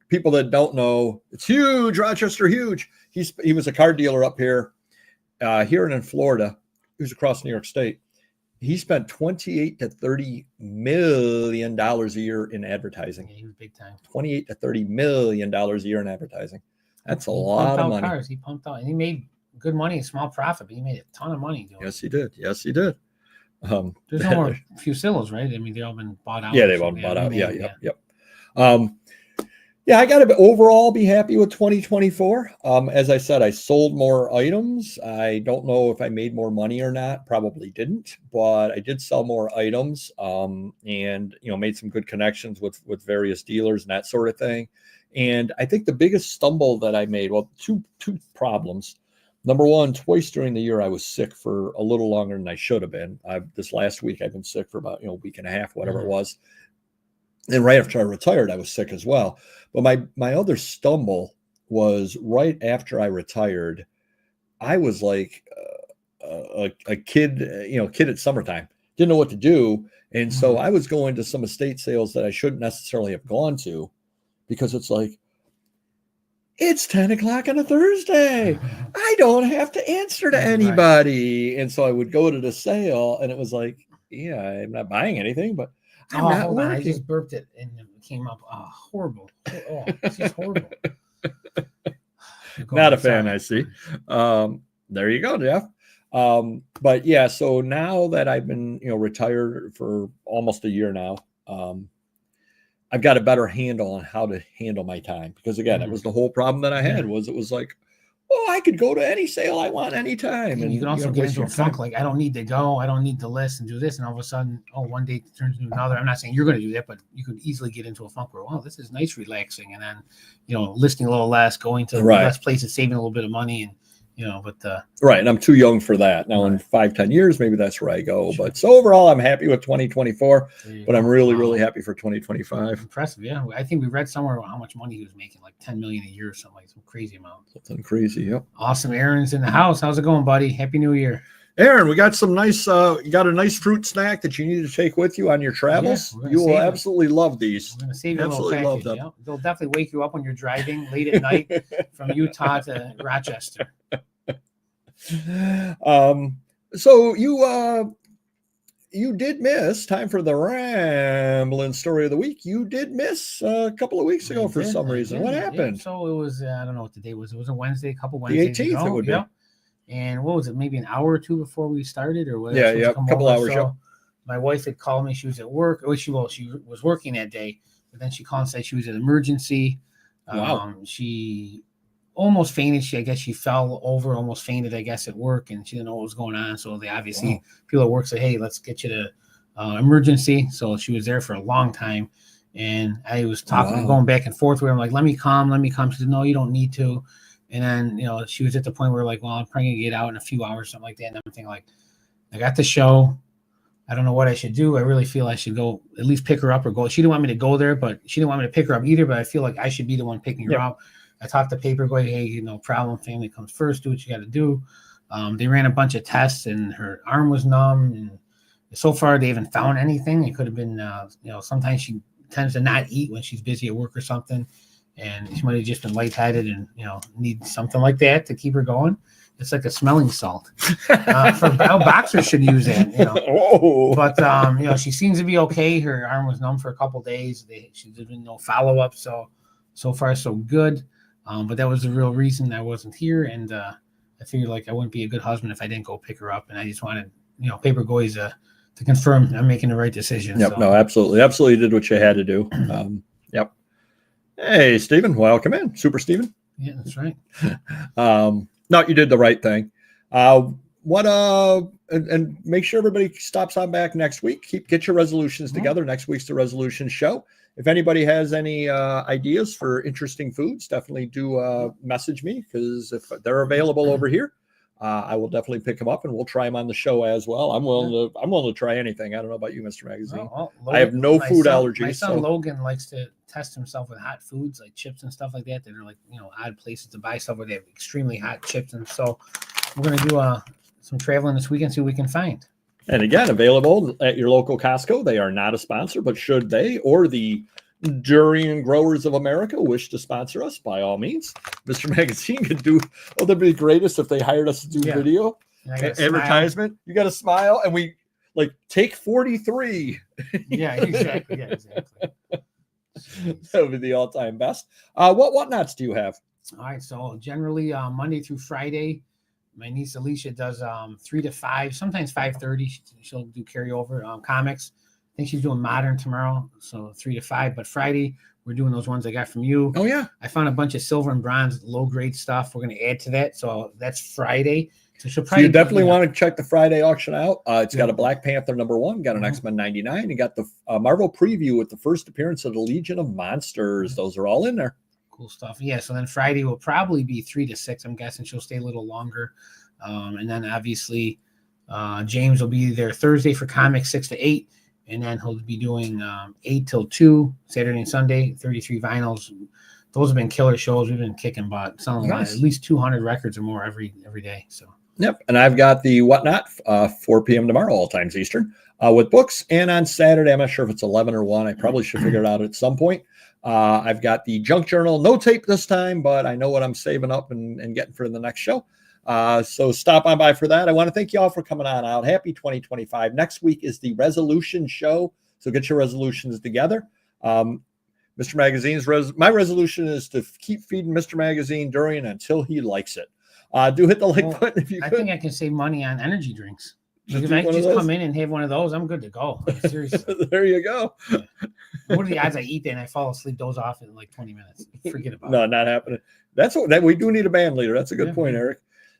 people that don't know, it's huge, Rochester, huge. He was a car dealer up here, here in Florida. He was across New York State. He spent $28 to $30 million a year in advertising. Yeah, he was big time. $28 to $30 million a year in advertising. That's a lot of money. Cars. He pumped out, and he made good money, a small profit, but he made a ton of money doing it. Yes, he did. There's no more Fusillos, right? I mean, they've all been bought out. Yeah, they've all been bought out. Yep. I got to overall be happy with 2024. As I said, I sold more items. I don't know if I made more money or not. Probably didn't, but I did sell more items. And made some good connections with various dealers and that sort of thing. And I think the biggest stumble that I made, well, two problems. Number one, twice during the year, I was sick for a little longer than I should have been. This last week, I've been sick for about, a week and a half, whatever it was. And right after I retired, I was sick as well. But my other stumble was right after I retired. I was like a kid, kid at summertime. Didn't know what to do. And so I was going to some estate sales that I shouldn't necessarily have gone to, because it's like, it's 10 o'clock on a Thursday. I don't have to answer to anybody. Right. And so I would go to the sale, and it was like, yeah, I'm not buying anything, but I'm not working. I just burped it and it came up. Oh, horrible. Oh, this is horrible. Not a fan, I see. There you go, Jeff. But yeah, so now that I've been, retired for almost a year now, I've got a better handle on how to handle my time, because again, it was the whole problem that I had. It was like, I could go to any sale I want anytime. And you can also get into a funk, like, I don't need to go, I don't need to list and do this, and all of a sudden, one day turns into another. I'm not saying you're going to do that, but you could easily get into a funk where, this is nice, relaxing, and then listing a little less, going to less places, saving a little bit of money, and right. And I'm too young for that. Now in 5-10 years, maybe that's where I go. Sure. But so overall, I'm happy with 2024, but I'm really happy for 2025. Impressive. Yeah. I think we read somewhere about how much money he was making, like 10 million a year or something, like some crazy amount. Something crazy. Yep. Awesome. Aaron's in the house. How's it going, buddy? Happy New Year. Aaron, we got some nice, you got a nice fruit snack that you need to take with you on your travels. Yeah, you will absolutely love these. We're going to save you a little package. Yep. They'll definitely wake you up when you're driving late at night from Utah to Rochester. So you did miss time for the rambling story of the week. You did miss a couple of weeks ago for some reason. What happened? So it was, I don't know what the day was. It was a Wednesday, a couple Wednesdays the 18th ago. It would be. And what was it? Maybe an hour or two before we started, or whatever. Yeah, a couple hours. So my wife had called me. She was at work. She was working that day, but then she called and said she was an emergency. Wow. She almost fainted. I guess she fell over, almost fainted, I guess, at work, and she didn't know what was going on. So they obviously, people at work said, hey, let's get you to emergency. So she was there for a long time. And I was talking, going back and forth with her. I'm like, let me come. She said, no, you don't need to. And then, she was at the point where like, well, I'm probably going to get out in a few hours, something like that. And I'm thinking like, I got the show. I don't know what I should do. I really feel I should go at least pick her up or go. She didn't want me to go there, but she didn't want me to pick her up either. But I feel like I should be the one picking her up. I talked to Paper, going, hey, no problem. Family comes first. Do what you got to do. They ran a bunch of tests, and her arm was numb. And so far, they haven't found anything. It could have been, sometimes she tends to not eat when she's busy at work or something, and she might have just been lightheaded and need something like that to keep her going. It's like a smelling salt. Boxers should use that. But she seems to be okay. Her arm was numb for a couple days. She did no follow up. So far, so good. But that was the real reason I wasn't here. And I figured like I wouldn't be a good husband if I didn't go pick her up. And I just wanted, Paper Goys to confirm I'm making the right decision. Yep. So. No, absolutely. Absolutely did what you had to do. Yep. Hey, Stephen, welcome in. Super Stephen. Yeah, that's right. No, you did the right thing. What and make sure everybody stops on back next week. Get your resolutions together. Next week's the resolution show. If anybody has any ideas for interesting foods, definitely do message me, because if they're available over here, I will definitely pick them up and we'll try them on the show as well. I'm willing to try anything. I don't know about you, Mr. Magazine. Logan, I have no food allergies. My son Logan likes to test himself with hot foods like chips and stuff like that. That are like, odd places to buy stuff where they have extremely hot chips. And so we're going to do some traveling this weekend, see what we can find. And again, available at your local Costco. They are not a sponsor, but should they or the durian growers of America wish to sponsor us, by all means, Mr. Magazine could do. Oh, that'd be the greatest if they hired us to do video advertisement. Smile. You got to smile, and we take 43. Yeah, exactly. That would be the all-time best. What whatnots do you have? All right, so generally Monday through Friday, my niece Alicia does 3 to 5, sometimes 5:30. She'll do carryover comics. I think she's doing modern tomorrow, so 3 to 5. But Friday, we're doing those ones I got from you. Oh, yeah. I found a bunch of silver and bronze low-grade stuff. We're going to add to that. So that's Friday. So she'll probably. So you definitely want to check the Friday auction out. It's got a Black Panther #1, got an X-Men 99, and got the Marvel preview with the first appearance of the Legion of Monsters. Those are all in there. Cool stuff. Yeah, so then Friday will probably be 3 to 6. I'm guessing she'll stay a little longer. And then obviously James will be there Thursday for comics 6 to 8. And then he'll be doing 8 till 2, Saturday and Sunday, 33 vinyls. Those have been killer shows. We've been kicking butt. Selling at least 200 records or more every day. So. Yep. And I've got the Whatnot, 4 p.m. tomorrow, all times Eastern, with books. And on Saturday, I'm not sure if it's 11 or 1. I probably should figure it out at some point. I've got the Junk Journal, no tape this time, but I know what I'm saving up and getting for the next show. So stop on by for that. I want to thank you all for coming on out. Happy 2025. Next week is the resolution show. So get your resolutions together. Mr. Magazine's my resolution is to keep feeding Mr. Magazine Durian until he likes it. Do hit the like button if you could. I think I can save money on energy drinks. If I just come in and have one of those, I'm good to go. Seriously. There you go. Yeah. What are the odds I eat that and I fall asleep, doze off in like 20 minutes? Forget about it. No, not happening. That's what we do need a band leader. That's a good point, Eric.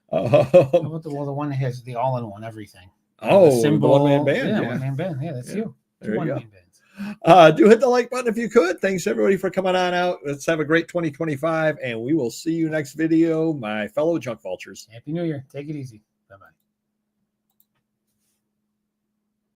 How about the one that has the all-in-one everything? The symbol, the one-man band. Yeah, one-man band. Yeah, that's you. There you go. Do hit the like button if you could. Thanks everybody for coming on out. Let's have a great 2025, and we will see you next video, my fellow junk vultures. Happy New Year. Take it easy.